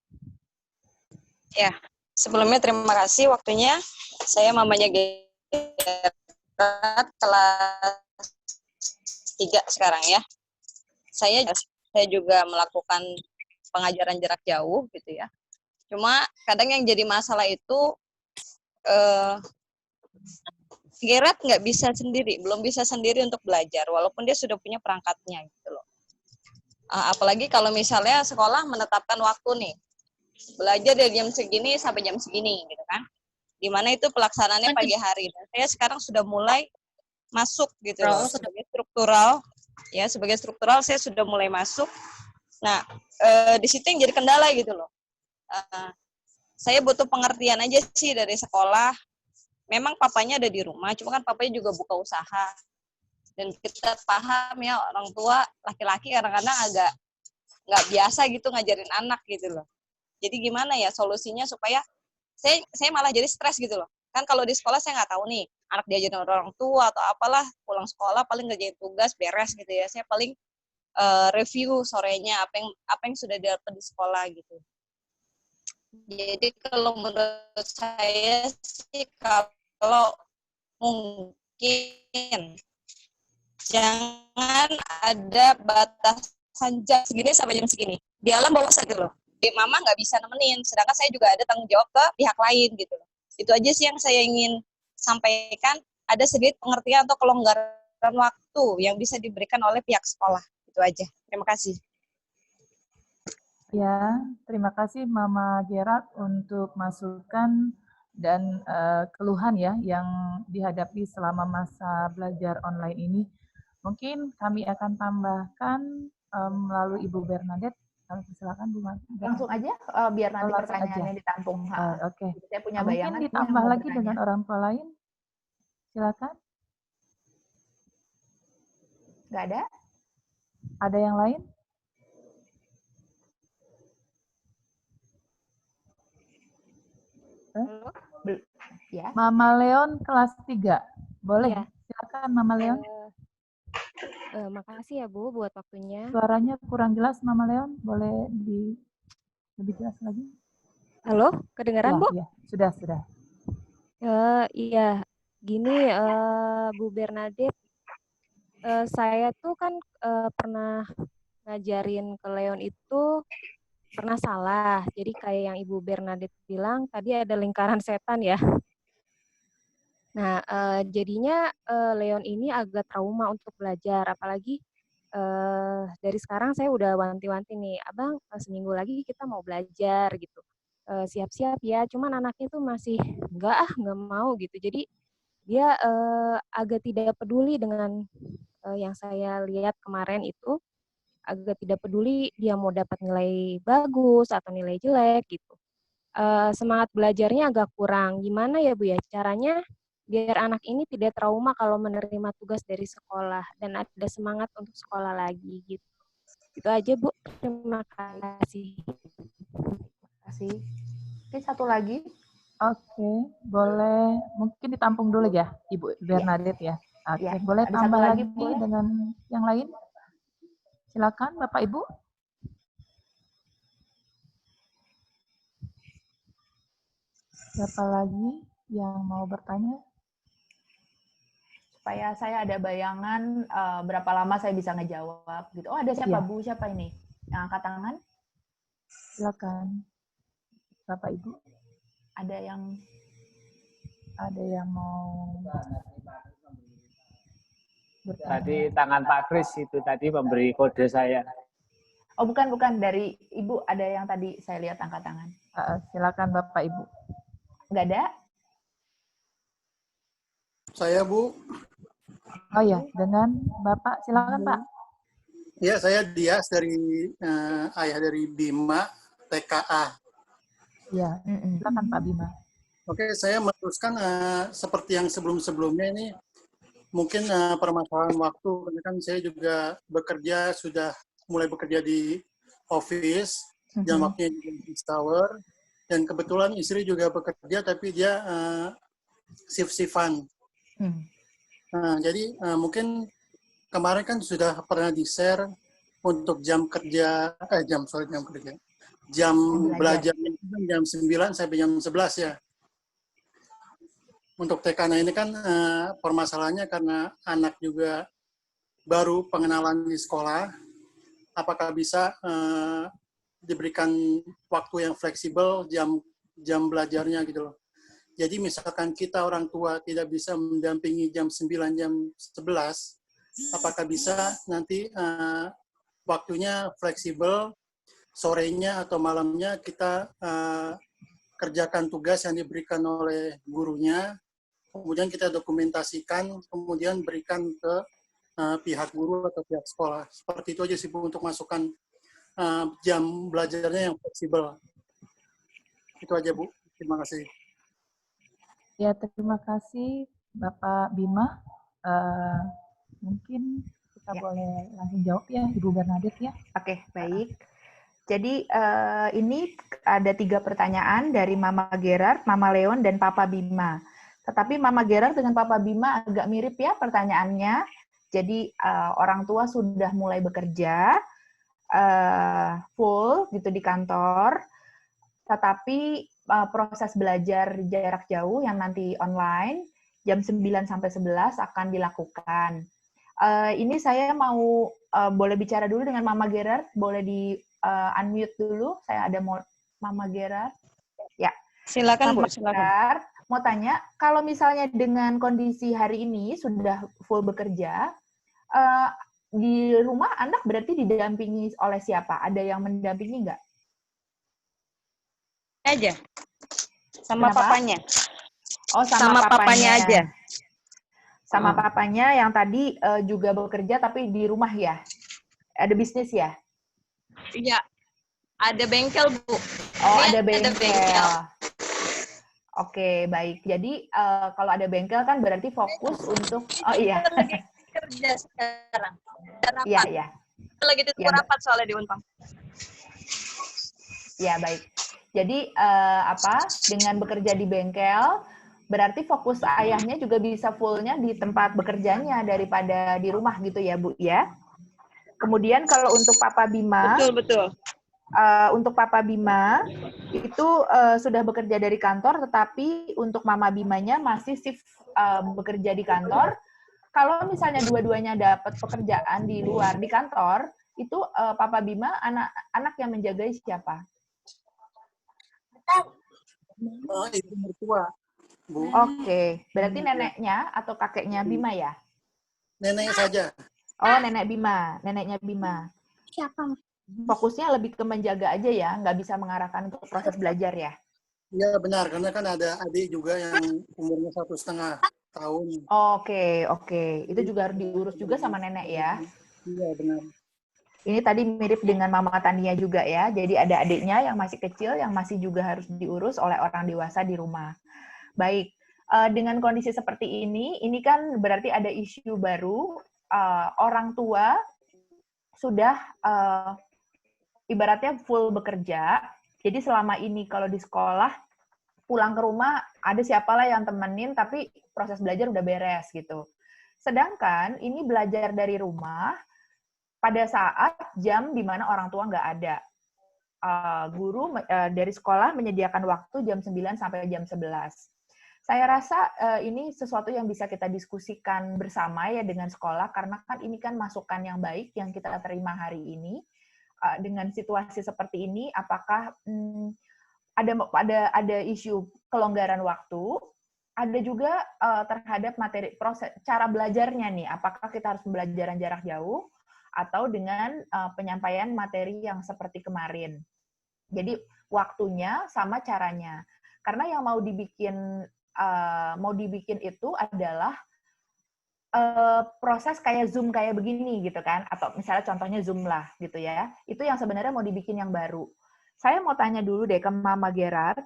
Ya, sebelumnya terima kasih waktunya. Saya mamanya Gerard, kelas 3 sekarang ya. Saya juga melakukan pengajaran jarak jauh gitu ya. Cuma kadang yang jadi masalah itu Gerard nggak bisa sendiri, belum bisa sendiri untuk belajar, walaupun dia sudah punya perangkatnya gitu loh. Apalagi kalau misalnya sekolah menetapkan waktu nih, belajar dari jam segini sampai jam segini gitu kan. Dimana itu pelaksanaannya pagi hari. Dan saya sekarang sudah mulai masuk gitu loh, sebagai struktural Ya, sebagai struktural saya sudah mulai masuk. Nah, di situ yang jadi kendala gitu loh. Saya butuh pengertian aja sih dari sekolah. Memang papanya ada di rumah, cuma kan papanya juga buka usaha. Dan kita paham ya, orang tua laki-laki kadang-kadang agak nggak biasa gitu ngajarin anak gitu loh. Jadi gimana ya solusinya supaya saya malah jadi stres gitu loh. Kan kalau di sekolah saya nggak tahu nih, anak diajarin orang tua atau apalah, pulang sekolah paling ngerjain tugas, beres gitu ya. Saya paling review sorenya apa yang sudah didapat di sekolah gitu. Jadi kalau menurut saya sih kalau mungkin jangan ada batasan jam segini sampai jam segini. Di alam bawah gitu loh. Di mama nggak bisa nemenin, sedangkan saya juga ada tanggung jawab ke pihak lain gitu loh. Itu aja sih yang saya ingin sampaikan, ada sedikit pengertian atau kelonggaran waktu yang bisa diberikan oleh pihak sekolah. Itu aja. Terima kasih. Ya, terima kasih Mama Gerard untuk masukan dan keluhan ya yang dihadapi selama masa belajar online ini. Mungkin kami akan tambahkan melalui Ibu Bernadette. Kami silakan Bu. Langsung aja biar nanti pertanyaannya ditampung. Oke. Saya punya Mungkin bayangan. ditambah lagi dengan orang tua lain. Silakan. Nggak ada? Ada yang lain? Ya. Mama Leon kelas 3. Boleh? Ya. Silakan Mama Leon. Makasih ya Bu buat waktunya. Suaranya kurang jelas Mama Leon. Boleh lebih jelas lagi? Halo, kedengaran ya, Bu? Ya, sudah. Iya, gini Bu Bernadette, saya tuh kan pernah ngajarin ke Leon itu pernah salah. Jadi kayak yang Ibu Bernadette bilang tadi ada lingkaran setan ya. Nah, jadinya Leon ini agak trauma untuk belajar, apalagi dari sekarang saya udah wanti-wanti nih, Abang seminggu lagi kita mau belajar gitu. Siap-siap ya, cuman anaknya tuh masih nggak mau gitu. Jadi dia agak tidak peduli dengan yang saya lihat kemarin itu, agak tidak peduli dia mau dapat nilai bagus atau nilai jelek gitu. Semangat belajarnya agak kurang. Gimana ya Bu ya caranya biar anak ini tidak trauma kalau menerima tugas dari sekolah dan ada semangat untuk sekolah lagi gitu. Itu aja Bu. Terima kasih. Terima kasih. Oke, satu lagi. Oke, boleh mungkin ditampung dulu ya Ibu Bernadette ya. Oke, boleh tambah lagi boleh? Dengan yang lain? Silakan Bapak Ibu. Siapa lagi yang mau bertanya? Supaya saya ada bayangan berapa lama saya bisa ngejawab gitu. Oh, ada siapa Bu? Siapa ini? Yang angkat tangan? Silakan. Bapak Ibu. Ada yang mau bertanya. Tadi tangan Pak Kris itu tadi memberi kode saya. Oh, bukan dari Ibu, ada yang tadi saya lihat angkat tangan. Silakan Bapak Ibu. Nggak ada? Saya Bu. Oh ya, dengan Bapak, silakan Pak. Ya, saya Dias dari ayah dari Bima TKA. Ya, silakan Pak Bima. Oke, saya meneruskan seperti yang sebelum-sebelumnya ini, mungkin permasalahan waktu, karena kan saya juga sudah mulai bekerja di office, jam waktunya di office tower, dan kebetulan istri juga bekerja, tapi dia shift-shiftan. Jadi mungkin kemarin kan sudah pernah di-share untuk jam belajarnya jam 9 sampai jam 11 ya. Untuk TK ini kan permasalahannya karena anak juga baru pengenalan di sekolah, apakah bisa diberikan waktu yang fleksibel jam belajarnya gitu loh. Jadi misalkan kita orang tua tidak bisa mendampingi jam 9, jam 11, apakah bisa nanti waktunya fleksibel, sorenya atau malamnya kita kerjakan tugas yang diberikan oleh gurunya, kemudian kita dokumentasikan, kemudian berikan ke pihak guru atau pihak sekolah. Seperti itu aja sih Bu untuk masukkan jam belajarnya yang fleksibel. Itu aja Bu. Terima kasih. Ya, terima kasih Bapak Bima. Mungkin kita boleh langsung jawab ya, Ibu Bernadette ya. Oke, baik. Jadi ini ada 3 pertanyaan dari Mama Gerard, Mama Leon, dan Papa Bima. Tetapi Mama Gerard dengan Papa Bima agak mirip ya pertanyaannya. Jadi orang tua sudah mulai bekerja full gitu di kantor, tetapi proses belajar jarak jauh yang nanti online jam 9 sampai 11 akan dilakukan. Ini saya mau boleh bicara dulu dengan Mama Gerard, boleh di unmute dulu. Saya ada Mama Gerard. Ya. Silakan Bu, Mama silakan. Gerard, mau tanya, kalau misalnya dengan kondisi hari ini sudah full bekerja, di rumah anak berarti didampingi oleh siapa? Ada yang mendampingi nggak? Aja. Sama Kenapa? papanya. Oh, sama papanya aja. Sama papanya yang tadi juga bekerja tapi di rumah ya? Ada bisnis ya? Iya. Ada bengkel, Bu. Oh, Ini ada bengkel. Oke, baik. Jadi kalau ada bengkel kan berarti fokus untuk iya. Lagi kerja sekarang. Rapat. Iya, iya. Lagi ditunggu rapat soalnya di Unpam. Ya, baik. Jadi dengan bekerja di bengkel berarti fokus ayahnya juga bisa fullnya di tempat bekerjanya daripada di rumah gitu ya, Bu ya. Kemudian kalau untuk Papa Bima, betul. Untuk Papa Bima itu sudah bekerja dari kantor, tetapi untuk Mama Bimanya masih shift bekerja di kantor. Kalau misalnya dua-duanya dapat pekerjaan di luar di kantor, itu Papa Bima anak yang menjagai siapa? Ibu mertua. Bu. Oke, berarti neneknya atau kakeknya Bima ya? Neneknya saja. Oh, neneknya Bima. Siapa? Fokusnya lebih ke menjaga aja ya, nggak bisa mengarahkan untuk proses belajar ya? Iya benar, karena kan ada adik juga yang umurnya 1,5 tahun. Oke. Itu juga harus diurus juga sama nenek ya? Iya benar. Ini tadi mirip dengan Mama Tania juga ya, jadi ada adiknya yang masih kecil, yang masih juga harus diurus oleh orang dewasa di rumah. Baik, dengan kondisi seperti ini kan berarti ada isu baru, orang tua sudah ibaratnya full bekerja, jadi selama ini kalau di sekolah, pulang ke rumah ada siapalah yang temenin, tapi proses belajar udah beres gitu. Sedangkan ini belajar dari rumah, pada saat jam di mana orang tua nggak ada. Guru dari sekolah menyediakan waktu jam 9 sampai jam 11. Saya rasa ini sesuatu yang bisa kita diskusikan bersama ya dengan sekolah, karena kan ini kan masukan yang baik yang kita terima hari ini. Dengan situasi seperti ini, apakah ada isu kelonggaran waktu, ada juga terhadap materi proses cara belajarnya nih, apakah kita harus pembelajaran jarak jauh atau dengan penyampaian materi yang seperti kemarin. Jadi waktunya sama caranya. Karena yang mau dibikin itu adalah proses kayak Zoom kayak begini gitu kan, atau misalnya contohnya Zoom lah gitu ya. Itu yang sebenarnya mau dibikin yang baru. Saya mau tanya dulu deh ke Mama Gerard.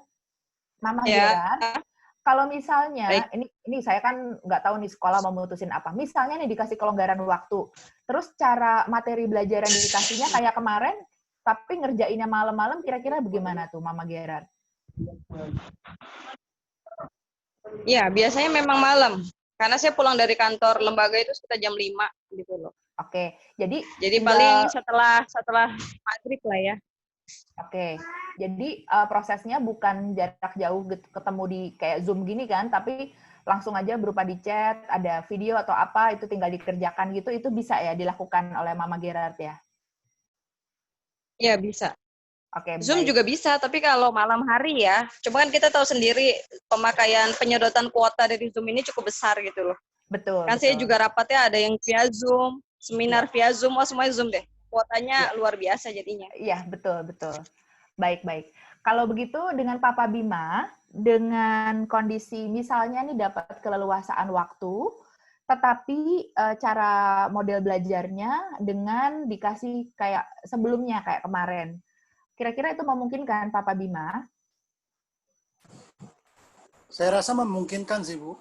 Mama Gerard, kalau misalnya, ini saya kan nggak tahu nih sekolah mau memutusin apa. Misalnya nih dikasih kelonggaran waktu, terus cara materi belajar yang dikasihnya kayak kemarin, tapi ngerjainnya malam-malam, kira-kira bagaimana tuh Mama Gerard? Ya, biasanya memang malam. Karena saya pulang dari kantor lembaga itu sekitar jam 5 gitu loh. Oke, jadi paling setelah maghrib lah ya. Oke, jadi prosesnya bukan jarak jauh ketemu di kayak Zoom gini kan, tapi langsung aja berupa di chat, ada video atau apa, itu tinggal dikerjakan gitu, itu bisa ya dilakukan oleh Mama Gerard ya? Iya, bisa. Oke, Zoom baik. juga bisa, tapi kalau malam hari ya, coba kan kita tahu sendiri pemakaian penyedotan kuota dari Zoom ini cukup besar gitu loh. Betul. Kan saya juga rapatnya ada yang via Zoom, seminar via Zoom, semuanya Zoom deh. Kuotanya luar biasa jadinya. Iya, betul. Baik. Kalau begitu dengan Papa Bima, dengan kondisi misalnya nih dapat keleluasaan waktu, tetapi cara model belajarnya dengan dikasih kayak sebelumnya, kayak kemarin. Kira-kira itu memungkinkan, Papa Bima? Saya rasa memungkinkan sih, Bu.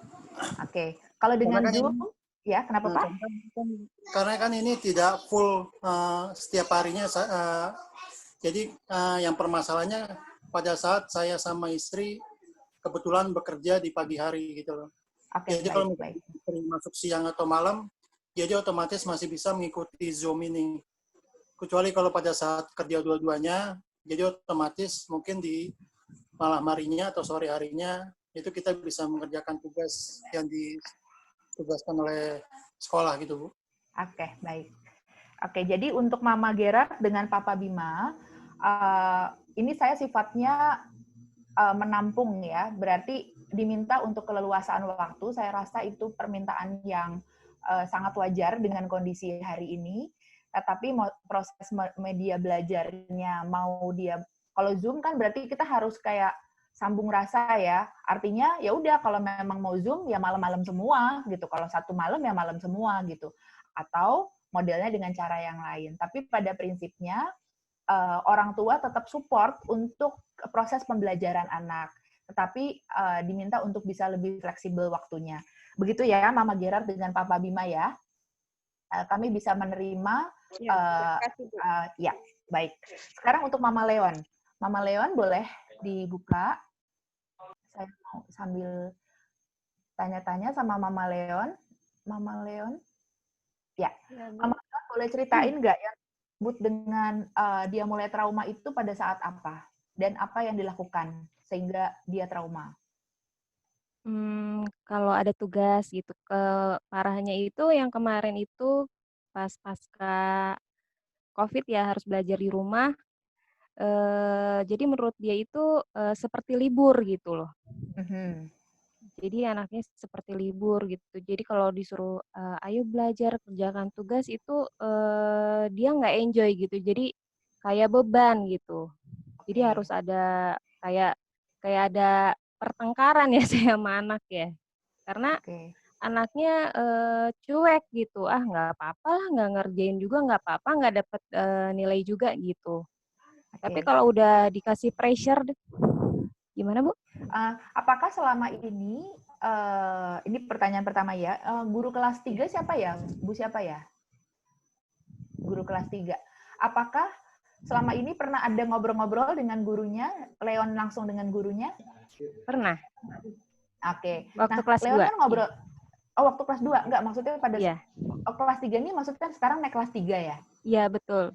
Oke. Kalau dengan Karena kan Zoom, ya kenapa Pak? Karena kan ini tidak full setiap harinya. Jadi yang permasalahannya pada saat saya sama istri kebetulan bekerja di pagi hari gitu loh. Oke, jadi kalau istri masuk siang atau malam, jadi otomatis masih bisa mengikuti Zoom ini. Kecuali kalau pada saat kerja dua-duanya, jadi otomatis mungkin di malam harinya atau sore harinya itu kita bisa mengerjakan tugas yang ditugaskan oleh sekolah gitu, Bu. Oke, baik. Oke, jadi untuk Mama Gerard dengan Papa Bima, ini saya sifatnya menampung ya, berarti diminta untuk keleluasaan waktu. Saya rasa itu permintaan yang sangat wajar dengan kondisi hari ini. Tetapi proses media belajarnya mau dia, kalau Zoom kan berarti kita harus kayak sambung rasa ya. Artinya ya udah kalau memang mau Zoom ya malam-malam semua gitu. Kalau satu malam ya malam semua gitu. Atau modelnya dengan cara yang lain. Tapi pada prinsipnya orang tua tetap support untuk proses pembelajaran anak. Tetapi diminta untuk bisa lebih fleksibel waktunya. Begitu ya Mama Gerard dengan Papa Bima ya. Kami bisa menerima ya, baik. Sekarang untuk Mama Leon. Mama Leon boleh dibuka. Saya mau sambil tanya-tanya sama Mama Leon. Mama Leon. Ya. Mama Leon boleh ceritain nggak ya disebut dengan dia mulai trauma itu pada saat apa? Dan apa yang dilakukan sehingga dia trauma? Kalau ada tugas gitu, parahnya itu yang kemarin itu pas pasca COVID ya harus belajar di rumah. Jadi menurut dia itu seperti libur gitu loh. Jadi anaknya seperti libur gitu. Jadi kalau disuruh ayo belajar kerjakan tugas itu dia nggak enjoy gitu. Jadi kayak beban gitu. Jadi harus ada kayak ada pertengkaran ya saya sama anak ya. Karena anaknya cuek gitu. Ah nggak apa-apa lah, nggak ngerjain juga nggak apa-apa, nggak dapat nilai juga gitu. Tapi kalau udah dikasih pressure, gimana Bu? Apakah selama ini pertanyaan pertama ya, guru kelas 3 siapa ya? Bu siapa ya? Guru kelas 3. Apakah selama ini pernah ada ngobrol-ngobrol dengan gurunya, Leon langsung dengan gurunya? Pernah. Oke. Waktu kelas Leon 2. kan ngobrol. Oh, waktu kelas 2. Enggak, maksudnya pada kelas 3 ini maksudnya sekarang naik kelas 3 ya? Iya, betul.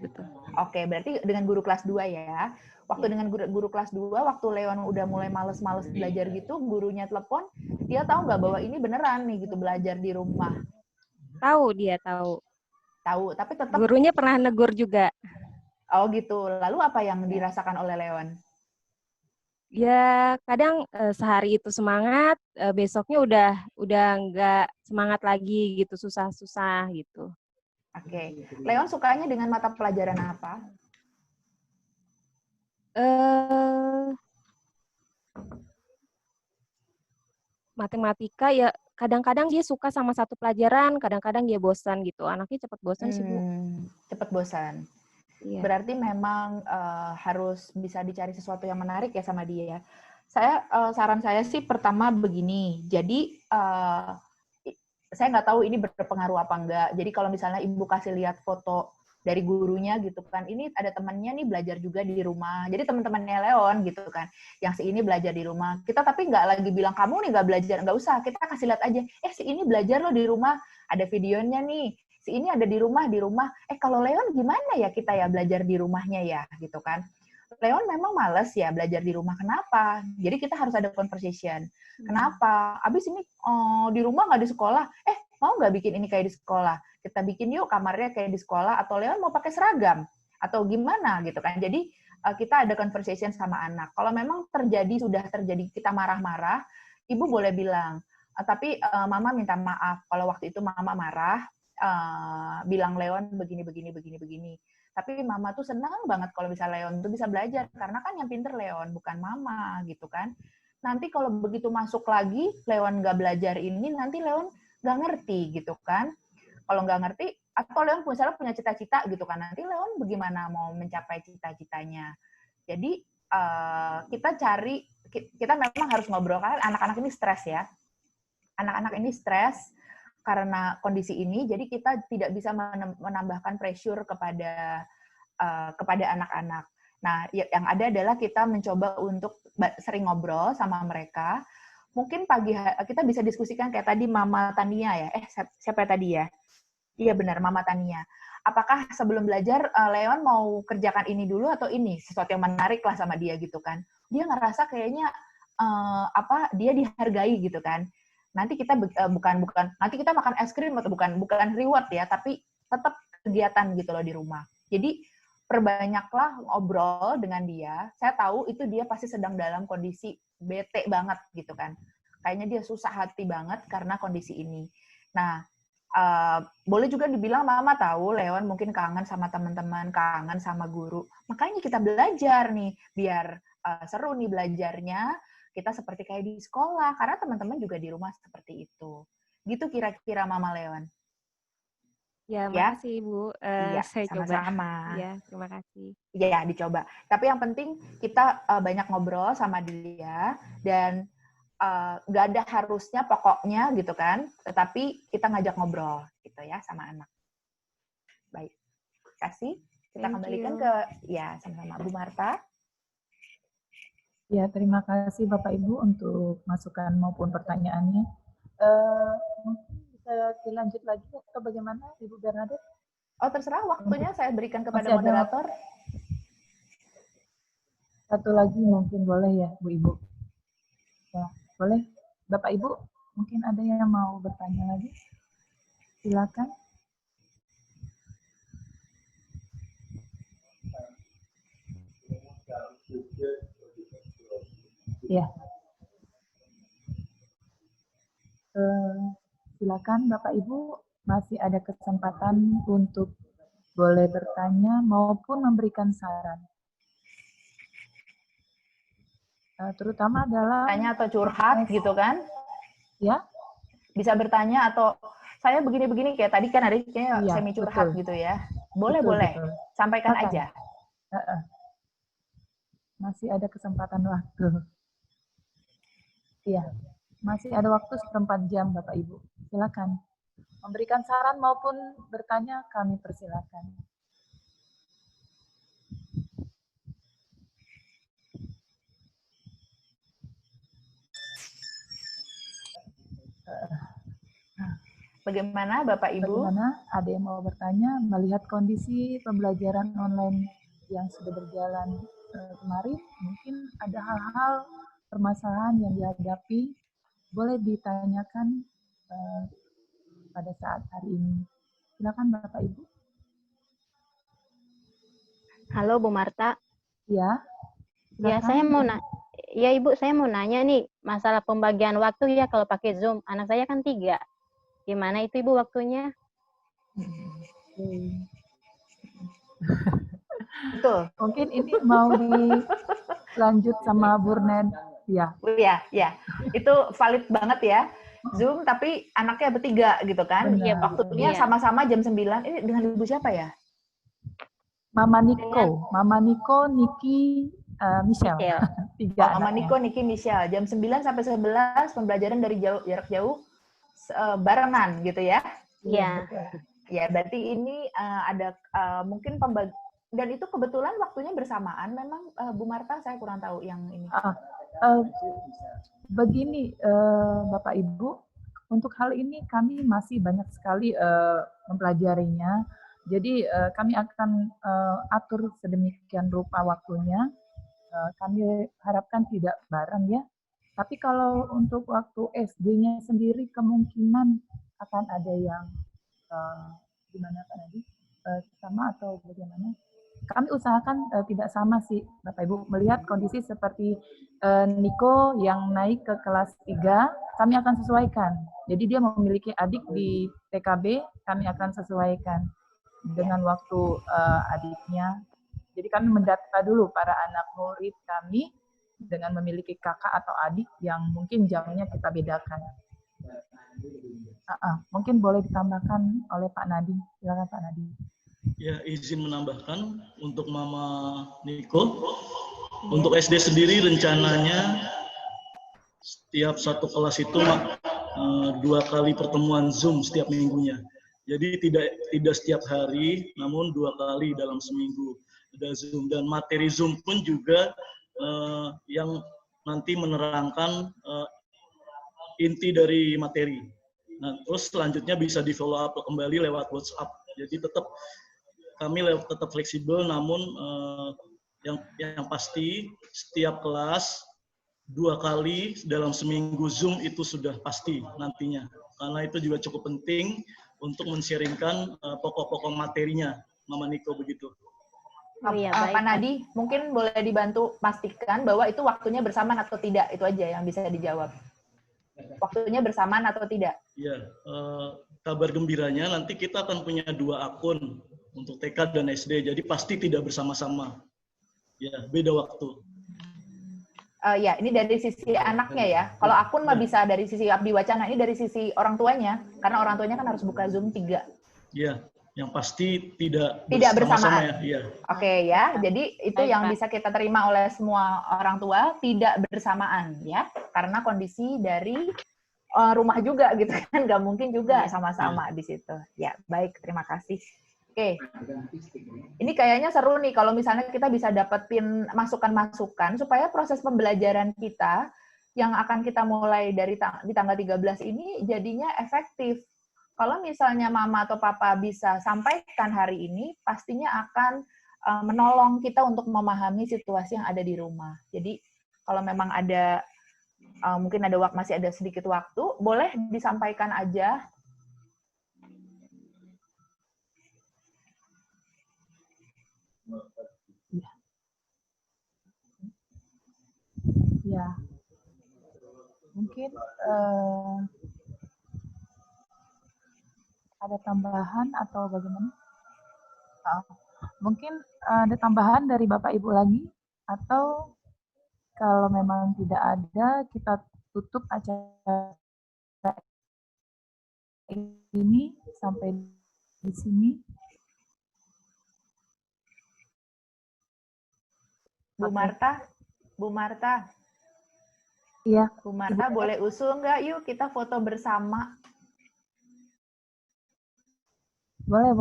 Oke, berarti dengan guru kelas 2 ya. Waktu dengan guru kelas 2, waktu Leon udah mulai males-males belajar gitu, gurunya telepon, dia tahu nggak bahwa ini beneran nih gitu belajar di rumah? Tahu, dia tahu. Tahu, tapi tetap gurunya pernah negur juga. Oh gitu. Lalu apa yang dirasakan oleh Leon? Ya kadang sehari itu semangat, besoknya udah nggak semangat lagi gitu, susah-susah gitu. Oke. Leon sukanya dengan mata pelajaran apa? Matematika ya kadang-kadang dia suka sama satu pelajaran, kadang-kadang dia bosan gitu. Anaknya cepat bosan sih Bu. Cepat bosan. Iya. Berarti memang harus bisa dicari sesuatu yang menarik ya sama dia. Saran saya sih pertama begini. Jadi saya nggak tahu ini berpengaruh apa enggak. Jadi kalau misalnya Ibu kasih lihat foto dari gurunya gitu kan, ini ada temannya nih belajar juga di rumah. Jadi teman-temannya Leon gitu kan, yang si ini belajar di rumah. Kita tapi nggak lagi bilang kamu nih nggak belajar, nggak usah. Kita kasih lihat aja. Si ini belajar loh di rumah, ada videonya nih. Si ini ada di rumah. Kalau Leon gimana ya kita ya belajar di rumahnya ya gitu kan. Leon memang males ya belajar di rumah. Kenapa? Jadi kita harus ada conversation. Kenapa? Abis ini di rumah nggak di sekolah. Mau nggak bikin ini kayak di sekolah? Kita bikin yuk kamarnya kayak di sekolah. Atau Leon mau pakai seragam? Atau gimana gitu kan. Jadi kita ada conversation sama anak. Kalau memang sudah terjadi kita marah-marah, Ibu boleh bilang, tapi Mama minta maaf. Kalau waktu itu Mama marah, bilang Leon begini. Tapi Mama tuh senang banget kalau bisa Leon tuh bisa belajar. Karena kan yang pinter Leon, bukan Mama gitu kan. Nanti kalau begitu masuk lagi, Leon nggak belajar ini, nanti Leon nggak ngerti gitu kan. Kalau nggak ngerti, atau Leon misalnya punya cita-cita gitu kan, nanti Leon bagaimana mau mencapai cita-citanya. Jadi kita memang harus ngobrol, kan anak-anak ini stres ya. Anak-anak ini stres karena kondisi ini, jadi kita tidak bisa menambahkan pressure kepada anak-anak. Nah, yang ada adalah kita mencoba untuk sering ngobrol sama mereka. Mungkin kita bisa diskusikan kayak tadi Mama Tania ya. Siapa tadi ya? Iya benar, Mama Tania. Apakah sebelum belajar Leon mau kerjakan ini dulu atau ini? Sesuatu yang menarik lah sama dia gitu kan. Dia ngerasa kayaknya dia dihargai gitu kan. Nanti kita nanti kita makan es krim atau bukan reward ya, tapi tetap kegiatan gitu loh di rumah. Jadi perbanyaklah ngobrol dengan dia. Saya tahu itu dia pasti sedang dalam kondisi bete banget gitu kan. Kayaknya dia susah hati banget karena kondisi ini. Nah, boleh juga dibilang, Mama tahu Leon mungkin kangen sama teman-teman, kangen sama guru. Makanya kita belajar nih, biar seru nih belajarnya. Kita seperti kayak di sekolah, karena teman-teman juga di rumah seperti itu. Gitu kira-kira Mama Leon. Ya, makasih Ibu. Iya, Saya sama-sama. coba. Ya, terima kasih. Iya, dicoba. Tapi yang penting kita banyak ngobrol sama dia, dan nggak ada harusnya pokoknya gitu kan, tetapi kita ngajak ngobrol gitu ya sama anak. Baik, kasih. Kita kembalikan ke sama-sama Bu Marta. Ya, terima kasih Bapak Ibu untuk masukan maupun pertanyaannya. Mungkin bisa dilanjut lagi atau bagaimana, Ibu Bernadette? Oh, terserah, waktunya saya berikan kepada moderator. Satu lagi mungkin boleh ya, Bu Ibu? Ya, boleh. Bapak Ibu, mungkin ada yang mau bertanya lagi? Silakan. Ya. Silakan Bapak Ibu, masih ada kesempatan untuk boleh bertanya maupun memberikan saran. Terutama adalah tanya atau curhat gitu kan? Ya. Bisa bertanya atau saya begini-begini kayak tadi kan ada kayak semi curhat betul. gitu ya. Boleh. Betul. Sampaikan aja. Masih ada kesempatan waktu. Iya. Masih ada waktu 1/4 jam, Bapak Ibu. Silakan. Memberikan saran maupun bertanya, kami persilakan. Bagaimana Bapak Ibu? Bagaimana? Ada yang mau bertanya melihat kondisi pembelajaran online yang sudah berjalan kemarin? Mungkin ada hal-hal permasalahan yang dihadapi, boleh ditanyakan pada saat hari ini. Silakan Bapak Ibu. Halo Bu Marta. Ya. Ya, Ibu, saya mau nanya nih masalah pembagian waktu ya kalau pakai Zoom. Anak saya kan 3. Gimana itu Ibu waktunya? Betul. Mungkin ini mau dilanjut sama Burnen. Ya. Iya. Itu valid banget ya. Zoom tapi anaknya bertiga gitu kan. Iya, waktunya sama-sama jam 9. Ini dengan Ibu siapa ya? Mama Niko, Niki, Michelle. Mama Niko, Niki, Michelle. Jam 9 sampai 11 pembelajaran dari jarak jauh barengan gitu ya. Iya. Ya, berarti ini ada mungkin dan itu kebetulan waktunya bersamaan memang Bu Marta, saya kurang tahu yang ini. Begini Bapak Ibu, untuk hal ini kami masih banyak sekali mempelajarinya. Jadi kami akan atur sedemikian rupa waktunya. Kami harapkan tidak bareng ya. Tapi kalau untuk waktu SD-nya sendiri kemungkinan akan ada yang gimana Pak Nadi? Sama atau bagaimana? Kami usahakan tidak sama sih Bapak Ibu. Melihat kondisi seperti Niko yang naik ke kelas 3, kami akan sesuaikan. Jadi dia memiliki adik di TKB, kami akan sesuaikan dengan waktu adiknya. Jadi kami mendata dulu para anak murid kami dengan memiliki kakak atau adik yang mungkin jamnya kita bedakan. Mungkin boleh ditambahkan oleh Pak Nadi. Silakan Pak Nadi. Ya, izin menambahkan untuk Mama Niko. Untuk SD sendiri rencananya setiap satu kelas itu 2 kali pertemuan Zoom setiap minggunya. Jadi tidak setiap hari, namun 2 kali dalam seminggu ada Zoom. Dan materi Zoom pun juga yang nanti menerangkan inti dari materi. Nah, terus selanjutnya bisa di follow up kembali lewat WhatsApp. Jadi kami tetap fleksibel, namun yang pasti setiap kelas 2 kali dalam seminggu Zoom itu sudah pasti nantinya. Karena itu juga cukup penting untuk men-sharingkan pokok-pokok materinya, Mama Niko begitu. Pak Nadi, mungkin boleh dibantu pastikan bahwa itu waktunya bersamaan atau tidak, itu aja yang bisa dijawab. Waktunya bersamaan atau tidak? Ya, kabar gembiranya nanti kita akan punya 2 akun untuk TK dan SD, jadi pasti tidak bersama-sama. Ya, beda waktu. Ya, ini dari sisi anaknya ya. Kalau akun mah bisa dari sisi Abdi Wacana, ini dari sisi orang tuanya, karena orang tuanya kan harus buka Zoom 3. Ya, yang pasti tidak bersamaan. Ya. Oke ya, jadi itu Baik, yang Pak. Bisa kita terima oleh semua orang tua, tidak bersamaan ya, karena kondisi dari rumah juga gitu kan, nggak mungkin juga sama-sama di situ. Ya, baik, terima kasih. Oke, ini kayaknya seru nih kalau misalnya kita bisa dapetin masukan-masukan supaya proses pembelajaran kita yang akan kita mulai dari di tanggal 13 ini jadinya efektif. Kalau misalnya mama atau papa bisa sampaikan hari ini, pastinya akan menolong kita untuk memahami situasi yang ada di rumah. Jadi kalau memang ada, mungkin ada masih ada sedikit waktu, boleh disampaikan aja. Ya, mungkin ada tambahan atau bagaimana? Mungkin ada tambahan dari Bapak Ibu lagi, atau kalau memang tidak ada, kita tutup acara ini sampai di sini. Bu Marta, Bu Marta. Iya. Bu Marta, boleh usul nggak? Yuk kita foto bersama. Boleh.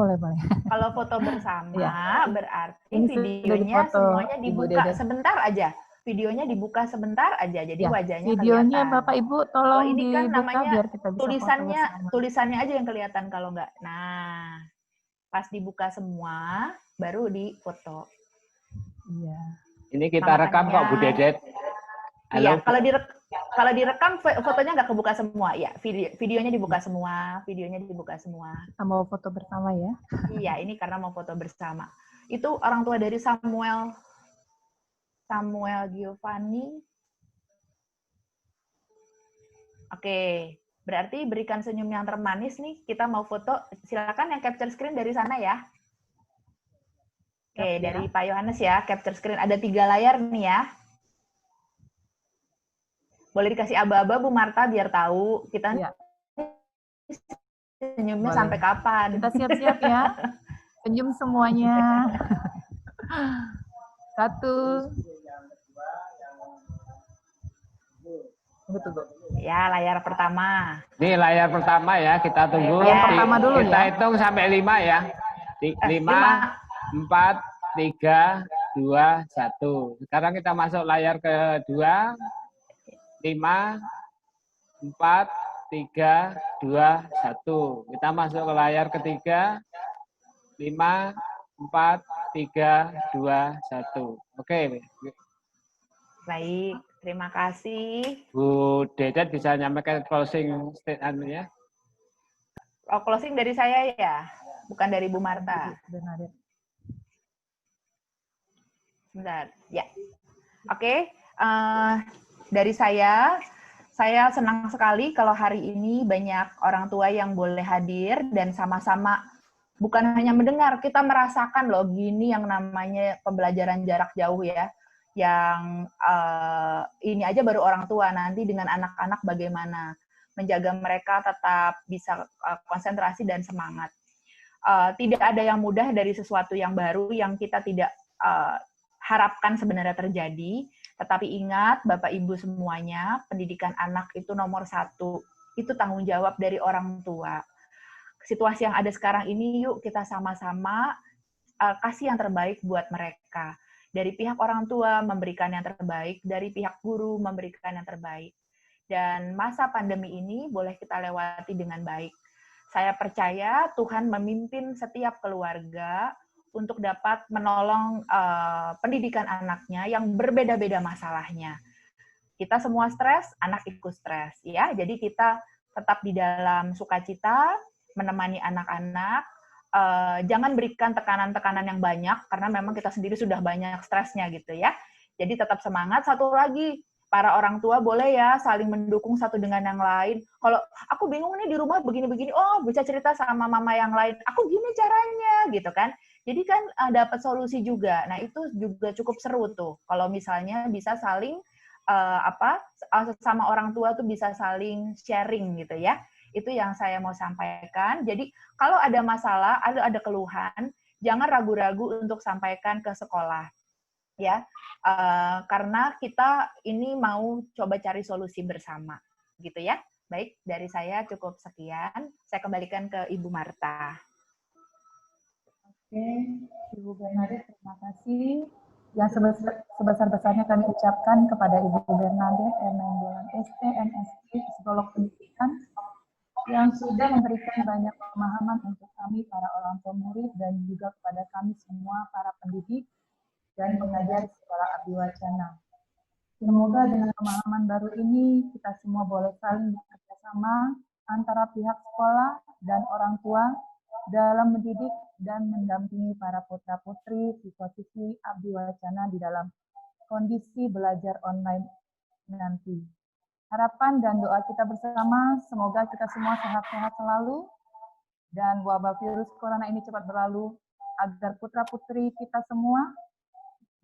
Kalau foto bersama, ya. Berarti ini videonya semuanya dibuka sebentar aja. Videonya dibuka sebentar aja, jadi ya, wajahnya videonya kelihatan. Bapak Ibu tolong ini kan dibuka namanya biar kita bisa tulisannya aja yang kelihatan kalau nggak. Nah, pas dibuka semua, baru difoto. Iya. Ini kita rekam kok Bu Dedet. Iya, kalau direkam fotonya nggak kebuka semua, ya. Videonya dibuka semua, Kita mau foto bersama ya? Iya, ini karena mau foto bersama. Itu orang tua dari Samuel Giovanni. Oke, berarti berikan senyum yang termanis nih. Kita mau foto. Silakan yang capture screen dari sana ya. Oke, dari Pak Yohanes ya, capture screen. Ada 3 layar nih ya. Boleh dikasih aba-aba Bu Marta biar tahu kita senyumnya sampai kapan. Kita siap-siap ya. Senyum semuanya. 1. Betul. Ya, layar pertama. Ini layar pertama ya, kita tunggu. Yang pertama dulu kita ya. Hitung sampai 5 ya. 5, 4, 3, 2, 1. Sekarang kita masuk layar kedua. 5, 4, 3, 2, 1. Kita masuk ke layar ketiga. 5, 4, 3, 2, 1. Oke. Baik, terima kasih. Bu Dedet bisa nyampaikan closing statement ya? Oh, closing dari saya ya, bukan dari Bu Marta. Sebentar, ya. Oke, dari saya senang sekali kalau hari ini banyak orang tua yang boleh hadir dan sama-sama bukan hanya mendengar, kita merasakan loh gini yang namanya pembelajaran jarak jauh ya. Yang ini aja baru orang tua, nanti dengan anak-anak bagaimana. menjaga mereka tetap bisa konsentrasi dan semangat. Tidak ada yang mudah dari sesuatu yang baru yang kita tidak harapkan sebenarnya terjadi, tetapi ingat Bapak Ibu semuanya, pendidikan anak itu nomor 1, itu tanggung jawab dari orang tua. Situasi yang ada sekarang ini, yuk kita sama-sama kasih yang terbaik buat mereka. Dari pihak orang tua memberikan yang terbaik, dari pihak guru memberikan yang terbaik. Dan masa pandemi ini boleh kita lewati dengan baik. Saya percaya Tuhan memimpin setiap keluarga untuk dapat menolong pendidikan anaknya yang berbeda-beda masalahnya. Kita semua stres, anak ikut stres, ya. Jadi kita tetap di dalam sukacita, menemani anak-anak. Jangan berikan tekanan-tekanan yang banyak, karena memang kita sendiri sudah banyak stresnya gitu ya. Jadi tetap semangat. Satu lagi, para orang tua boleh ya saling mendukung satu dengan yang lain. Kalau aku bingung nih di rumah begini-begini, oh bisa cerita sama mama yang lain, aku gini caranya gitu kan. Jadi kan dapat solusi juga. Nah itu juga cukup seru tuh. Kalau misalnya bisa saling sama orang tua tuh bisa saling sharing gitu ya. Itu yang saya mau sampaikan. Jadi kalau ada masalah, ada keluhan, jangan ragu-ragu untuk sampaikan ke sekolah, ya. Karena kita ini mau coba cari solusi bersama, gitu ya. Baik, dari saya cukup sekian. Saya kembalikan ke Ibu Marta. Oke, Ibu Bernadette, terima kasih. Yang sebesar-besarnya kami ucapkan kepada Ibu Bernadette Ernaimbulan ST, MSc, Psikolog Pendidikan, yang sudah memberikan banyak pemahaman untuk kami para orang tua murid dan juga kepada kami semua para pendidik dan pengajar sekolah Abdi Wacana. Semoga dengan pemahaman baru ini kita semua boleh saling bekerjasama antara pihak sekolah dan orang tua dalam mendidik dan mendampingi para putra-putri siswa-siswi Abdi Wacana di dalam kondisi belajar online nanti. Harapan dan doa kita bersama, semoga kita semua sehat-sehat selalu, dan wabah virus corona ini cepat berlalu, agar putra-putri kita semua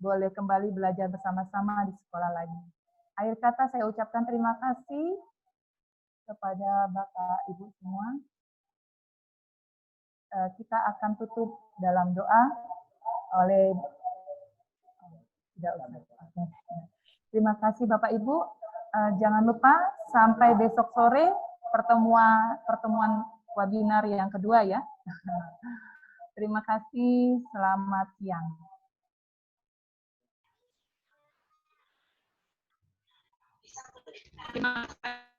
boleh kembali belajar bersama-sama di sekolah lagi. Akhir kata saya ucapkan terima kasih kepada Bapak Ibu semua. Kita akan tutup dalam doa oleh... Terima kasih Bapak Ibu. Jangan lupa sampai besok sore pertemuan webinar yang kedua ya. Terima kasih, selamat siang. Terima kasih.